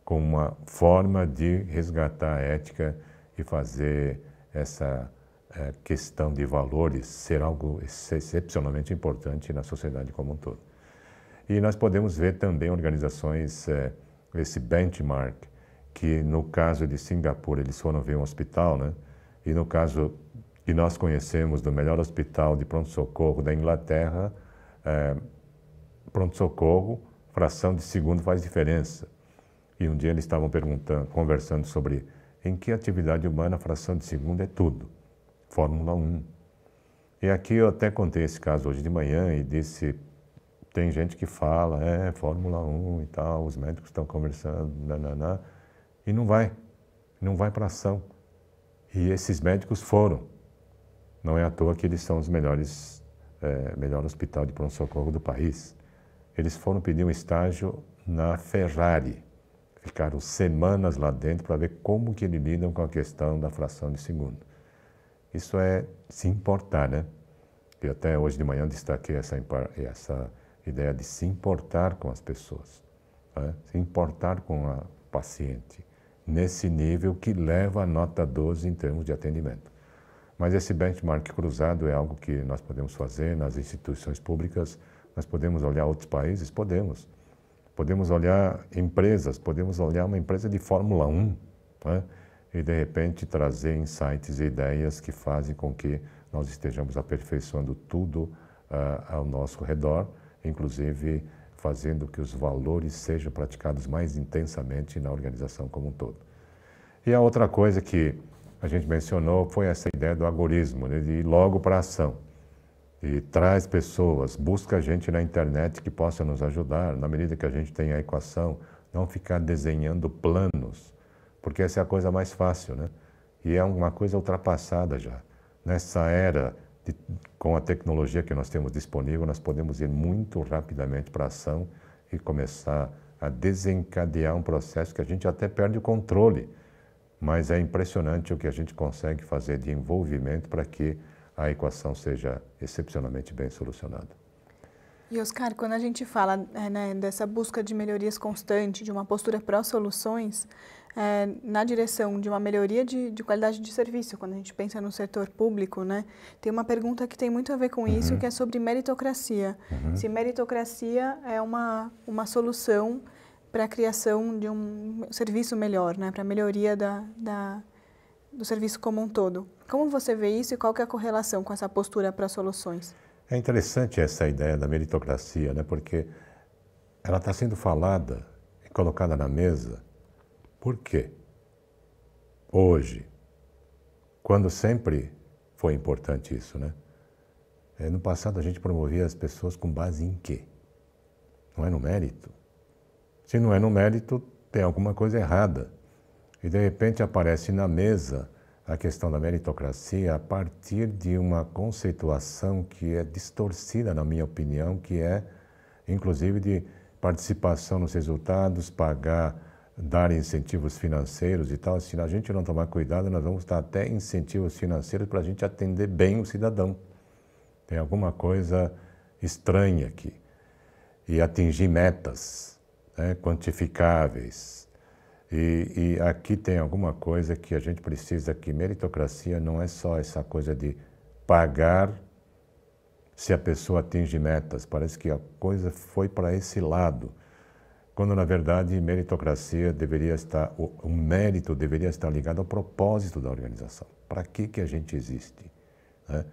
com uma forma de resgatar a ética e fazer essa questão de valores ser algo excepcionalmente importante na sociedade como um todo. E nós podemos ver também organizações, esse benchmark, que no caso de Singapura eles foram ver um hospital, né? E no caso que nós conhecemos do melhor hospital de pronto-socorro da Inglaterra, pronto-socorro, fração de segundo faz diferença. E um dia eles estavam conversando sobre em que atividade humana a fração de segundo é tudo. Fórmula 1. E aqui eu até contei esse caso hoje de manhã e disse, tem gente que fala, Fórmula 1 e tal, os médicos estão conversando, nananã, e não vai para ação. E esses médicos foram. Não é à toa que eles são os melhor hospital de pronto-socorro do país. Eles foram pedir um estágio na Ferrari. Ficaram semanas lá dentro para ver como que eles lidam com a questão da fração de segundo. Isso é se importar, né? E até hoje de manhã destaquei essa ideia de se importar com as pessoas, né? Se importar com a paciente, nesse nível que leva a nota 12 em termos de atendimento. Mas esse benchmark cruzado é algo que nós podemos fazer nas instituições públicas, nós podemos olhar outros países? Podemos. Podemos olhar empresas, podemos olhar uma empresa de Fórmula 1, né? E de repente trazer insights e ideias que fazem com que nós estejamos aperfeiçoando tudo ao nosso redor, inclusive fazendo que os valores sejam praticados mais intensamente na organização como um todo. E a outra coisa que a gente mencionou foi essa ideia do algoritmo, né, de ir logo para a ação. E traz pessoas, busca gente na internet que possa nos ajudar, na medida que a gente tem a equação, não ficar desenhando planos, porque essa é a coisa mais fácil, né? E é uma coisa ultrapassada já. Nessa era, com a tecnologia que nós temos disponível, nós podemos ir muito rapidamente para a ação e começar a desencadear um processo que a gente até perde o controle, mas é impressionante o que a gente consegue fazer de envolvimento para que a equação seja excepcionalmente bem solucionada. E, Oscar, quando a gente fala né, dessa busca de melhorias constante, de uma postura pró-soluções, na direção de uma melhoria de qualidade de serviço, quando a gente pensa no setor público, né, tem uma pergunta que tem muito a ver com isso, que é sobre meritocracia. Se meritocracia é uma solução para a criação de um serviço melhor, né, para a melhoria do serviço como um todo. Como você vê isso e qual que é a correlação com essa postura pró-soluções? É interessante essa ideia da meritocracia, né? Porque ela está sendo falada e colocada na mesa. Por quê? Hoje, quando sempre foi importante isso, né? No passado a gente promovia as pessoas com base em quê? Não é no mérito. Se não é no mérito, tem alguma coisa errada. E de repente aparece na mesa a questão da meritocracia a partir de uma conceituação que é distorcida, na minha opinião, que é, inclusive, de participação nos resultados, dar incentivos financeiros e tal. Se a gente não tomar cuidado, nós vamos dar até incentivos financeiros para a gente atender bem o cidadão. Tem alguma coisa estranha aqui. E atingir metas, né, quantificáveis. E aqui tem alguma coisa que a gente precisa, que meritocracia não é só essa coisa de pagar se a pessoa atinge metas. Parece que a coisa foi para esse lado, quando na verdade meritocracia deveria estar, o mérito deveria estar ligado ao propósito da organização. Para que a gente existe, né?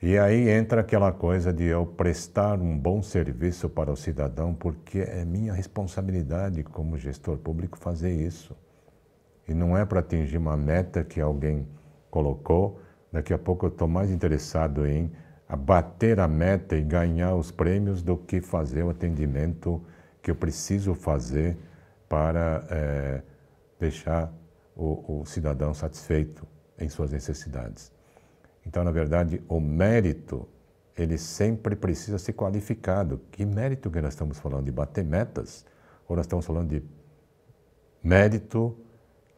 E aí entra aquela coisa de eu prestar um bom serviço para o cidadão, porque é minha responsabilidade como gestor público fazer isso. E não é para atingir uma meta que alguém colocou. Daqui a pouco eu estou mais interessado em bater a meta e ganhar os prêmios do que fazer o atendimento que eu preciso fazer para deixar o cidadão satisfeito em suas necessidades. Então, na verdade, o mérito, ele sempre precisa ser qualificado. Que mérito que nós estamos falando? De bater metas? Ou nós estamos falando de mérito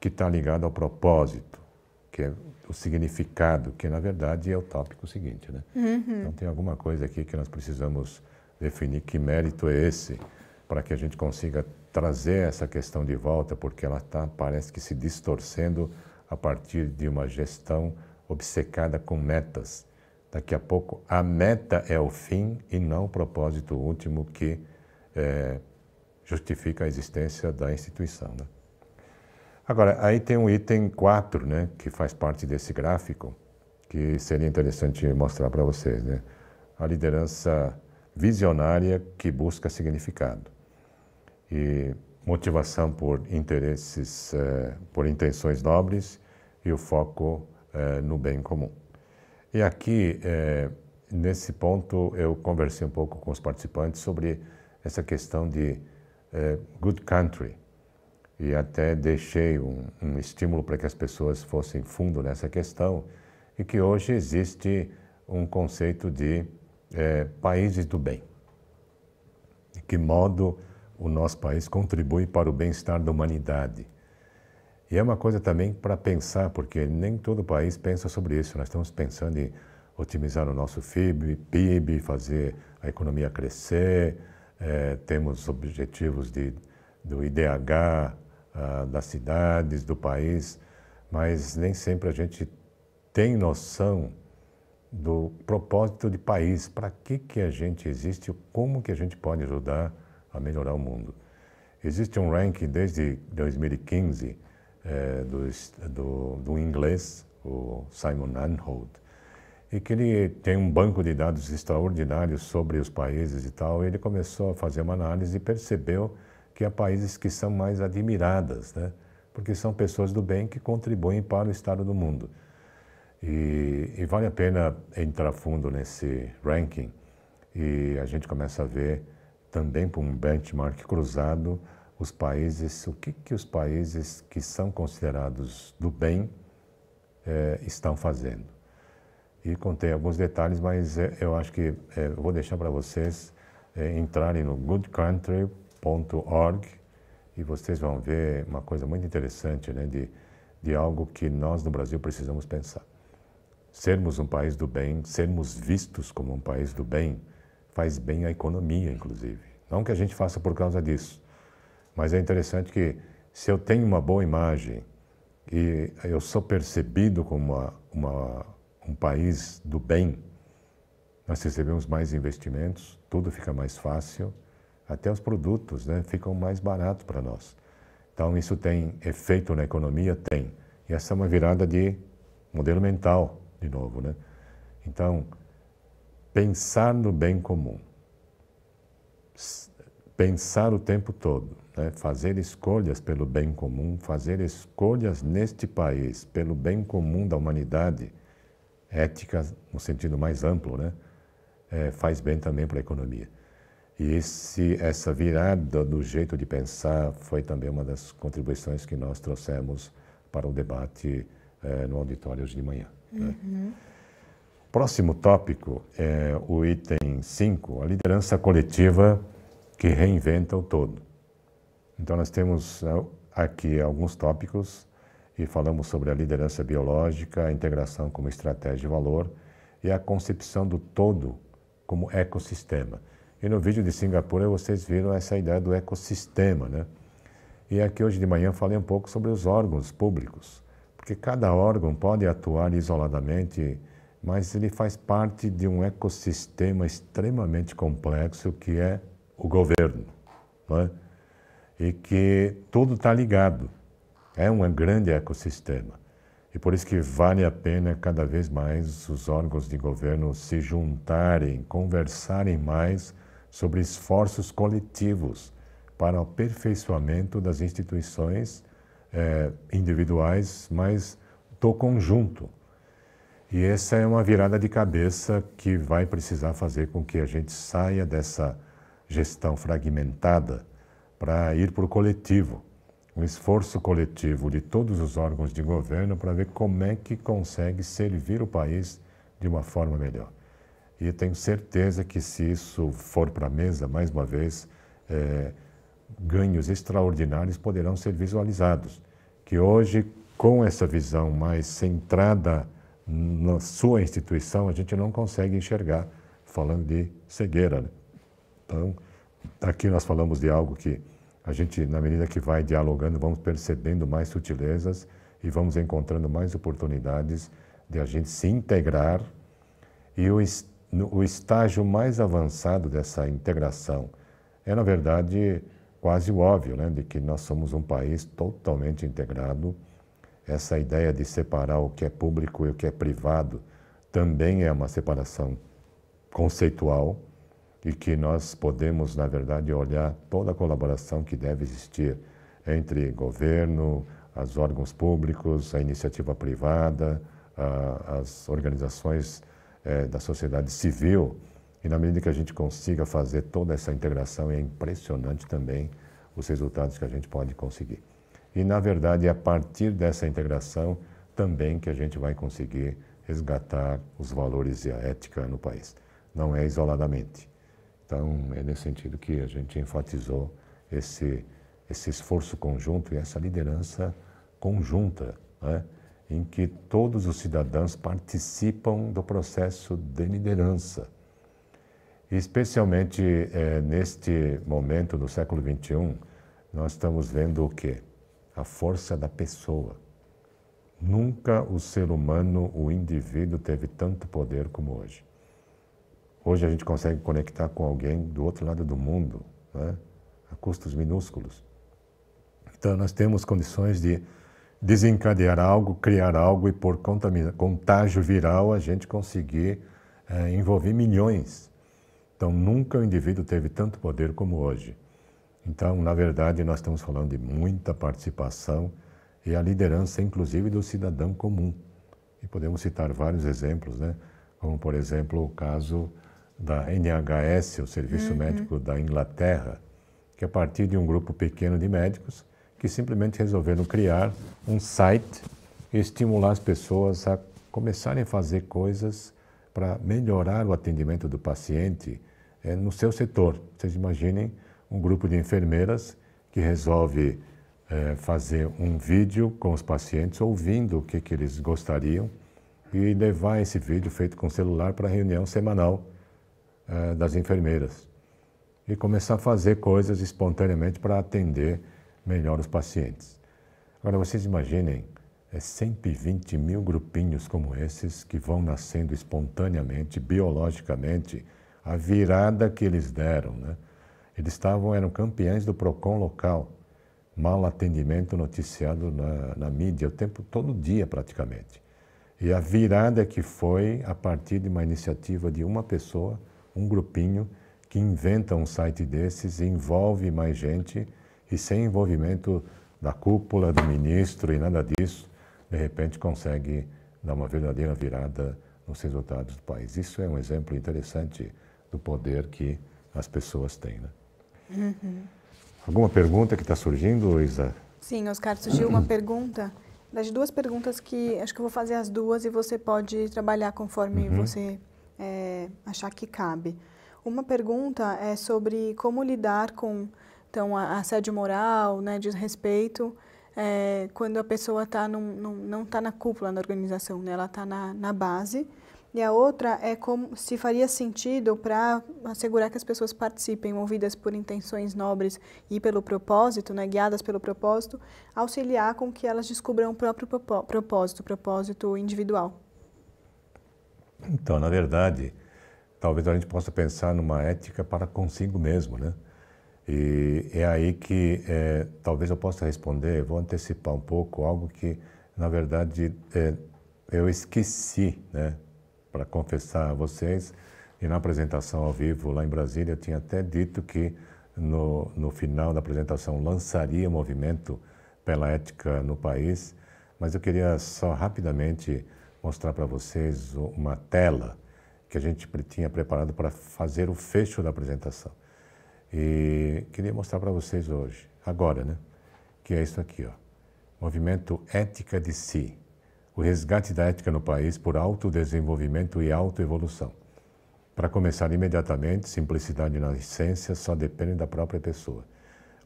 que está ligado ao propósito, que é o significado, que na verdade é o tópico seguinte, né? Então, tem alguma coisa aqui que nós precisamos definir que mérito é esse, para que a gente consiga trazer essa questão de volta, porque ela está, parece que se distorcendo a partir de uma gestão obcecada com metas. Daqui a pouco, a meta é o fim e não o propósito último que justifica a existência da instituição, né? Agora, aí tem um item 4, né, que faz parte desse gráfico, que seria interessante mostrar para vocês, né? A liderança visionária que busca significado. E motivação por interesses, por intenções nobres e o foco no bem comum. E aqui, nesse ponto, eu conversei um pouco com os participantes sobre essa questão de good country, e até deixei um estímulo para que as pessoas fossem fundo nessa questão, e que hoje existe um conceito de países do bem. De que modo o nosso país contribui para o bem-estar da humanidade. E é uma coisa também para pensar, porque nem todo país pensa sobre isso. Nós estamos pensando em otimizar o nosso PIB, fazer a economia crescer, temos objetivos do IDH, das cidades, do país, mas nem sempre a gente tem noção do propósito de país, para que a gente existe, como que a gente pode ajudar a melhorar o mundo. Existe um ranking desde 2015, do inglês, o Simon Anholt, e que ele tem um banco de dados extraordinários sobre os países e tal. Ele começou a fazer uma análise e percebeu que há países que são mais admiradas, né, porque são pessoas do bem que contribuem para o estado do mundo. E vale a pena entrar fundo nesse ranking e a gente começa a ver também por um benchmark cruzado os países, o que os países que são considerados do bem estão fazendo. E contei alguns detalhes, mas eu acho que eu vou deixar para vocês entrarem no goodcountry.org e vocês vão ver uma coisa muito interessante, né, de algo que nós no Brasil precisamos pensar. Sermos um país do bem, sermos vistos como um país do bem, faz bem à economia, inclusive. Não que a gente faça por causa disso, mas é interessante que se eu tenho uma boa imagem e eu sou percebido como um país do bem, nós recebemos mais investimentos, tudo fica mais fácil, até os produtos, né, ficam mais baratos para nós. Então, isso tem efeito na economia? Tem. E essa é uma virada de modelo mental, de novo, né? Então, pensar no bem comum, pensar o tempo todo, né? Fazer escolhas pelo bem comum, fazer escolhas neste país pelo bem comum da humanidade, ética no sentido mais amplo, né? Faz bem também para a economia. E essa virada do jeito de pensar foi também uma das contribuições que nós trouxemos para o debate no auditório hoje de manhã. Né? Próximo tópico é o item 5, a liderança coletiva que reinventa o todo. Então nós temos aqui alguns tópicos e falamos sobre a liderança biológica, a integração como estratégia de valor e a concepção do todo como ecossistema. E no vídeo de Singapura vocês viram essa ideia do ecossistema, né? E aqui hoje de manhã falei um pouco sobre os órgãos públicos, porque cada órgão pode atuar isoladamente, mas ele faz parte de um ecossistema extremamente complexo que é o governo, não é? E que tudo está ligado, é um grande ecossistema. E por isso que vale a pena cada vez mais os órgãos de governo se juntarem, conversarem mais sobre esforços coletivos para o aperfeiçoamento das instituições individuais, mas do conjunto. E essa é uma virada de cabeça que vai precisar fazer com que a gente saia dessa gestão fragmentada para ir para o coletivo, um esforço coletivo de todos os órgãos de governo para ver como é que consegue servir o país de uma forma melhor. E eu tenho certeza que se isso for para a mesa, mais uma vez, ganhos extraordinários poderão ser visualizados. Que hoje, com essa visão mais centrada na sua instituição, a gente não consegue enxergar, falando de cegueira, né? Então, aqui nós falamos de algo que a gente, na medida que vai dialogando, vamos percebendo mais sutilezas e vamos encontrando mais oportunidades de a gente se integrar. E o estágio mais avançado dessa integração é, na verdade, quase o óbvio, né, de que nós somos um país totalmente integrado. Essa ideia de separar o que é público e o que é privado também é uma separação conceitual e que nós podemos, na verdade, olhar toda a colaboração que deve existir entre governo, os órgãos públicos, a iniciativa privada, as organizações da sociedade civil. E na medida que a gente consiga fazer toda essa integração, é impressionante também os resultados que a gente pode conseguir. E, na verdade, é a partir dessa integração também que a gente vai conseguir resgatar os valores e a ética no país. Não é isoladamente. Então, é nesse sentido que a gente enfatizou esse esforço conjunto e essa liderança conjunta, né, em que todos os cidadãos participam do processo de liderança. E especialmente neste momento do século XXI, nós estamos vendo o quê? A força da pessoa. Nunca o ser humano, o indivíduo, teve tanto poder como hoje. Hoje a gente consegue conectar com alguém do outro lado do mundo, né, a custos minúsculos. Então nós temos condições de desencadear algo, criar algo e por contágio viral a gente conseguir envolver milhões. Então nunca o indivíduo teve tanto poder como hoje. Então, na verdade, nós estamos falando de muita participação e a liderança, inclusive, do cidadão comum. E podemos citar vários exemplos, né? Como, por exemplo, o caso da NHS, o Serviço Médico da Inglaterra, que a partir de um grupo pequeno de médicos que simplesmente resolveram criar um site e estimular as pessoas a começarem a fazer coisas para melhorar o atendimento do paciente no seu setor. Vocês imaginem um grupo de enfermeiras que resolve fazer um vídeo com os pacientes, ouvindo o que eles gostariam e levar esse vídeo feito com celular para a reunião semanal das enfermeiras. E começar a fazer coisas espontaneamente para atender melhor os pacientes. Agora, vocês imaginem 120 mil grupinhos como esses que vão nascendo espontaneamente, biologicamente, a virada que eles deram, né? Eles eram campeões do PROCON local, mau atendimento noticiado na mídia, todo dia praticamente. E a virada que foi a partir de uma iniciativa de uma pessoa, um grupinho, que inventa um site desses, envolve mais gente e sem envolvimento da cúpula, do ministro e nada disso, de repente consegue dar uma verdadeira virada nos resultados do país. Isso é um exemplo interessante do poder que as pessoas têm, né? Alguma pergunta que está surgindo, Luísa? Sim, Oscar, surgiu uma pergunta, das duas perguntas que acho que eu vou fazer as duas e você pode trabalhar conforme você achar que cabe. Uma pergunta é sobre como lidar com então, assédio moral, né, desrespeito, quando a pessoa não está na cúpula da organização, né, ela está na base. E a outra é como se faria sentido para assegurar que as pessoas participem, movidas por intenções nobres e pelo propósito, né, guiadas pelo propósito, auxiliar com que elas descubram o próprio propósito individual. Então, na verdade, talvez a gente possa pensar numa ética para consigo mesmo, né? E é aí que talvez eu possa responder, vou antecipar um pouco, algo que, na verdade, eu esqueci, né? Para confessar a vocês, e na apresentação ao vivo lá em Brasília, eu tinha até dito que no final da apresentação lançaria o movimento pela ética no país, mas eu queria só rapidamente mostrar para vocês uma tela que a gente tinha preparado para fazer o fecho da apresentação. E queria mostrar para vocês hoje, agora, né? Que é isso aqui, ó. Movimento Ética de Si. O resgate da ética no país por autodesenvolvimento e autoevolução. Para começar imediatamente, simplicidade na essência só depende da própria pessoa.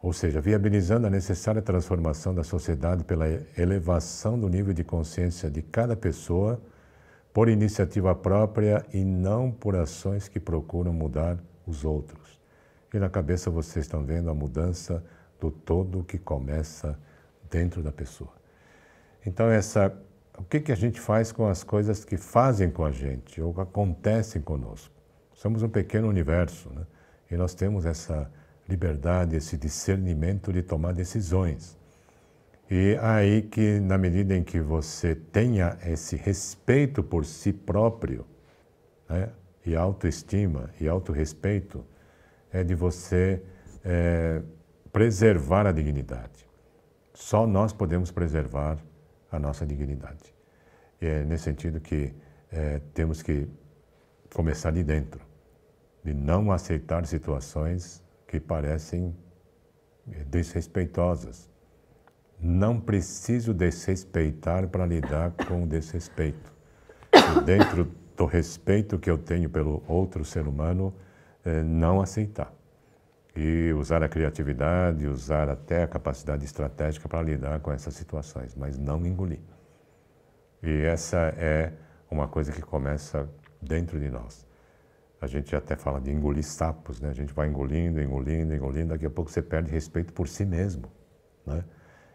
Ou seja, viabilizando a necessária transformação da sociedade pela elevação do nível de consciência de cada pessoa, por iniciativa própria e não por ações que procuram mudar os outros. E na cabeça vocês estão vendo a mudança do todo que começa dentro da pessoa. Então, o que a gente faz com as coisas que fazem com a gente ou que acontecem conosco? Somos um pequeno universo, né? E nós temos essa liberdade, esse discernimento de tomar decisões. E aí que, na medida em que você tenha esse respeito por si próprio, né? E autoestima e autorrespeito, é de você preservar a dignidade. Só nós podemos preservar a nossa dignidade. E é nesse sentido que temos que começar de dentro, de não aceitar situações que parecem desrespeitosas. Não preciso desrespeitar para lidar com o desrespeito. E dentro do respeito que eu tenho pelo outro ser humano, não aceitar. E usar a criatividade, usar até a capacidade estratégica para lidar com essas situações, mas não engolir. E essa é uma coisa que começa dentro de nós. A gente até fala de engolir sapos, né? A gente vai engolindo, daqui a pouco você perde respeito por si mesmo, né?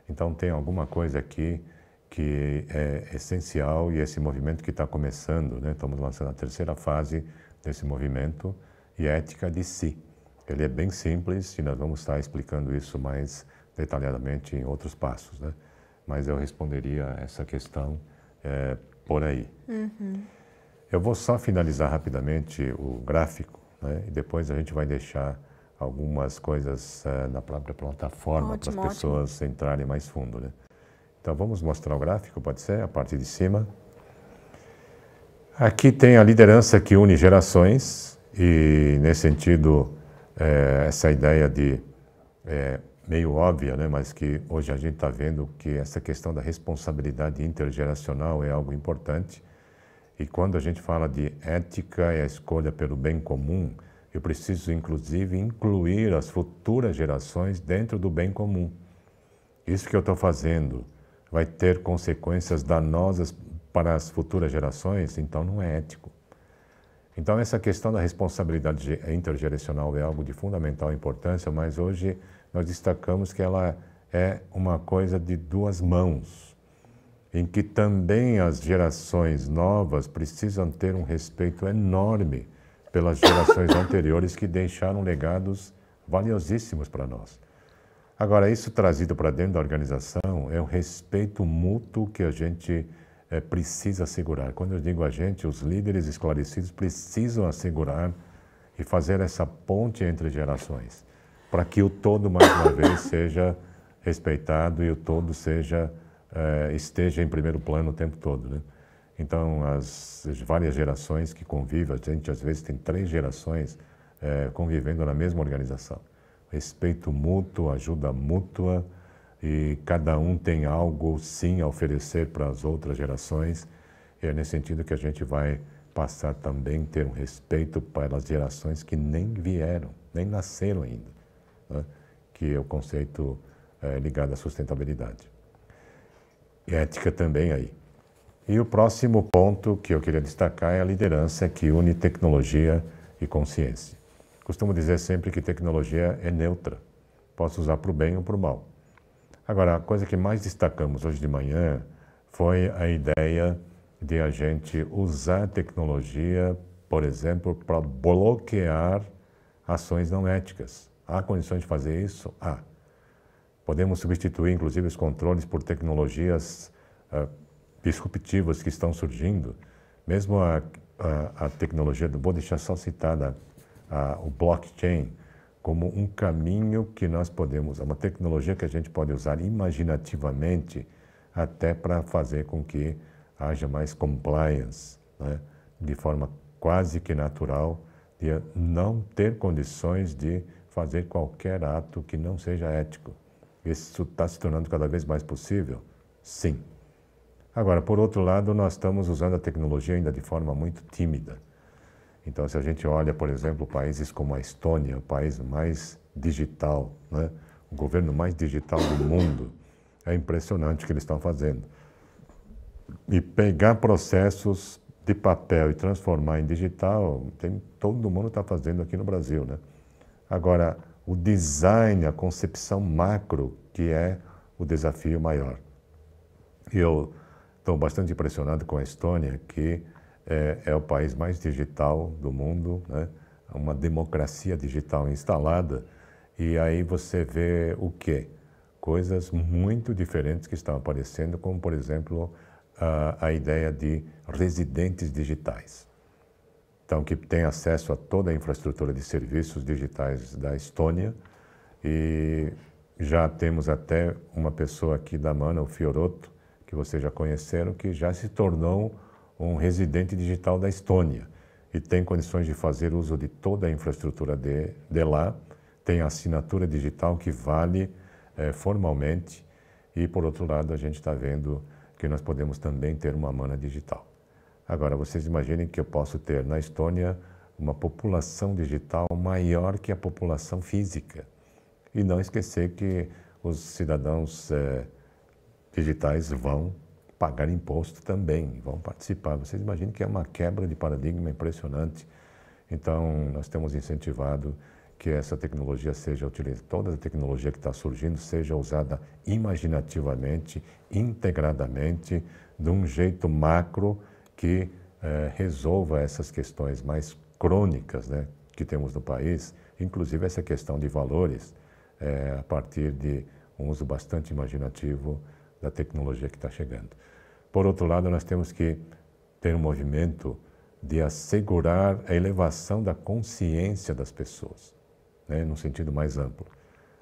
Então tem alguma coisa aqui que é essencial e esse movimento que está começando, né? Estamos lançando a terceira fase desse movimento e ética de si. Ele é bem simples e nós vamos estar explicando isso mais detalhadamente em outros passos, né? Mas eu responderia essa questão por aí. Eu vou só finalizar rapidamente o gráfico, né? E depois a gente vai deixar algumas coisas na própria plataforma para as pessoas entrarem mais fundo, né? Então vamos mostrar o gráfico, pode ser, a parte de cima. Aqui tem a liderança que une gerações e, nesse sentido, essa ideia de meio óbvia, né, mas que hoje a gente está vendo que essa questão da responsabilidade intergeracional é algo importante. E quando a gente fala de ética e a escolha pelo bem comum, eu preciso, inclusive, incluir as futuras gerações dentro do bem comum. Isso que eu estou fazendo vai ter consequências danosas para as futuras gerações, então não é ético. Então essa questão da responsabilidade intergeracional é algo de fundamental importância, mas hoje nós destacamos que ela é uma coisa de duas mãos, em que também as gerações novas precisam ter um respeito enorme pelas gerações anteriores que deixaram legados valiosíssimos para nós. Agora, isso trazido para dentro da organização é um respeito mútuo que a gente precisa assegurar. Quando eu digo a gente, os líderes esclarecidos precisam assegurar e fazer essa ponte entre gerações, para que o todo, mais uma vez, seja respeitado e o todo esteja em primeiro plano o tempo todo, né? Então, as várias gerações que convivem, a gente às vezes tem 3 gerações convivendo na mesma organização. Respeito mútuo, ajuda mútua, e cada um tem algo, sim, a oferecer para as outras gerações. E é nesse sentido que a gente vai passar também a ter um respeito para as gerações que nem vieram, nem nasceram ainda, né? Que é o conceito ligado à sustentabilidade. E ética também aí. E o próximo ponto que eu queria destacar é a liderança que une tecnologia e consciência. Costumo dizer sempre que tecnologia é neutra. Posso usar para o bem ou para o mal. Agora, a coisa que mais destacamos hoje de manhã foi a ideia de a gente usar a tecnologia, por exemplo, para bloquear ações não éticas. Há condições de fazer isso? Há. Podemos substituir, inclusive, os controles por tecnologias disruptivas que estão surgindo. Mesmo a tecnologia, vou deixar só citada, o blockchain, como um caminho que nós podemos, uma tecnologia que a gente pode usar imaginativamente até para fazer com que haja mais compliance, né? De forma quase que natural, de não ter condições de fazer qualquer ato que não seja ético. Isso está se tornando cada vez mais possível? Sim. Agora, por outro lado, nós estamos usando a tecnologia ainda de forma muito tímida. Então, se a gente olha, por exemplo, países como a Estônia, o país mais digital, né? O governo mais digital do mundo, é impressionante o que eles estão fazendo. E pegar processos de papel e transformar em digital, todo mundo está fazendo aqui no Brasil, né? Agora, o design, a concepção macro, que é o desafio maior. E eu estou bastante impressionado com a Estônia, que é o país mais digital do mundo, né? Uma democracia digital instalada, e aí você vê o quê? Coisas muito diferentes que estão aparecendo, como, por exemplo, a ideia de residentes digitais. Então, que tem acesso a toda a infraestrutura de serviços digitais da Estônia, e já temos até uma pessoa aqui da Mana, o Fioroto, que vocês já conheceram, que já se tornou um residente digital da Estônia e tem condições de fazer uso de toda a infraestrutura de lá, tem assinatura digital que vale formalmente, e por outro lado a gente está vendo que nós podemos também ter uma Mana digital. Agora, vocês imaginem que eu posso ter na Estônia uma população digital maior que a população física, e não esquecer que os cidadãos digitais vão pagar imposto também, vão participar. Vocês imaginem que é uma quebra de paradigma impressionante. Então, nós temos incentivado que essa tecnologia seja utilizada, toda a tecnologia que está surgindo seja usada imaginativamente, integradamente, de um jeito macro que resolva essas questões mais crônicas, né, que temos no país, inclusive essa questão de valores, a partir de um uso bastante imaginativo da tecnologia que está chegando. Por outro lado, nós temos que ter um movimento de assegurar a elevação da consciência das pessoas, né, num sentido mais amplo,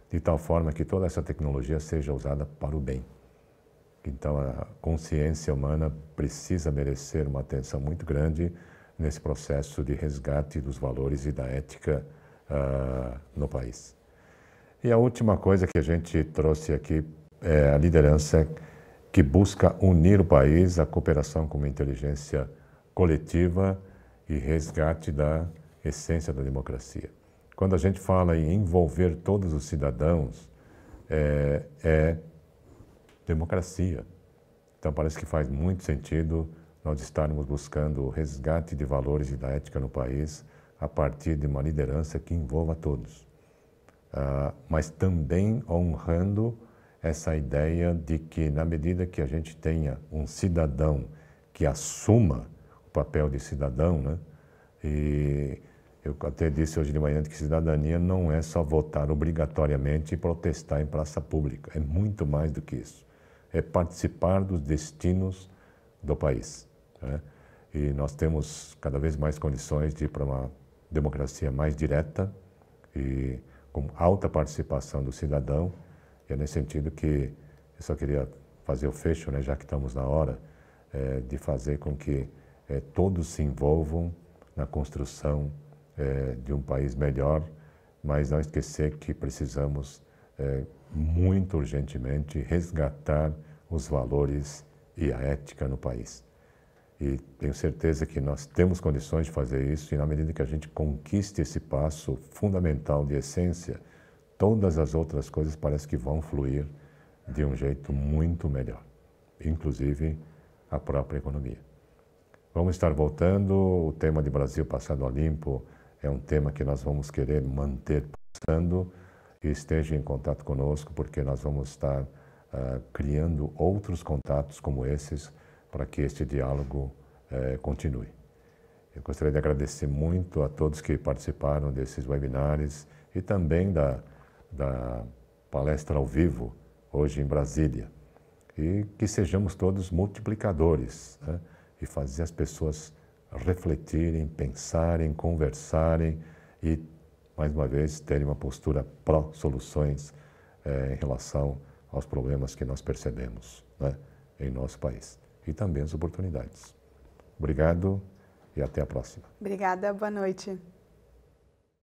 de tal forma que toda essa tecnologia seja usada para o bem. Então, a consciência humana precisa merecer uma atenção muito grande nesse processo de resgate dos valores e da ética no país. E a última coisa que a gente trouxe aqui é a liderança que busca unir o país, a cooperação com uma inteligência coletiva e resgate da essência da democracia. Quando a gente fala em envolver todos os cidadãos, é democracia. Então parece que faz muito sentido nós estarmos buscando o resgate de valores e da ética no país a partir de uma liderança que envolva todos. Mas também honrando essa ideia de que, na medida que a gente tenha um cidadão que assuma o papel de cidadão, né? E eu até disse hoje de manhã que cidadania não é só votar obrigatoriamente e protestar em praça pública, é muito mais do que isso. É participar dos destinos do país, né? E nós temos cada vez mais condições de ir para uma democracia mais direta e com alta participação do cidadão. E é nesse sentido que eu só queria fazer o fecho, né, já que estamos na hora, de fazer com que todos se envolvam na construção de um país melhor, mas não esquecer que precisamos muito urgentemente resgatar os valores e a ética no país. E tenho certeza que nós temos condições de fazer isso e na medida que a gente conquiste esse passo fundamental de essência, todas as outras coisas parece que vão fluir de um jeito muito melhor, inclusive a própria economia. Vamos estar voltando, o tema de Brasil Passado a Limpo é um tema que nós vamos querer manter passando e esteja em contato conosco, porque nós vamos estar criando outros contatos como esses para que este diálogo continue. Eu gostaria de agradecer muito a todos que participaram desses webinários e também da palestra ao vivo, hoje em Brasília. E que sejamos todos multiplicadores, né? E fazer as pessoas refletirem, pensarem, conversarem e, mais uma vez, terem uma postura pró-soluções em relação aos problemas que nós percebemos, né, em nosso país. E também as oportunidades. Obrigado e até a próxima. Obrigada, boa noite.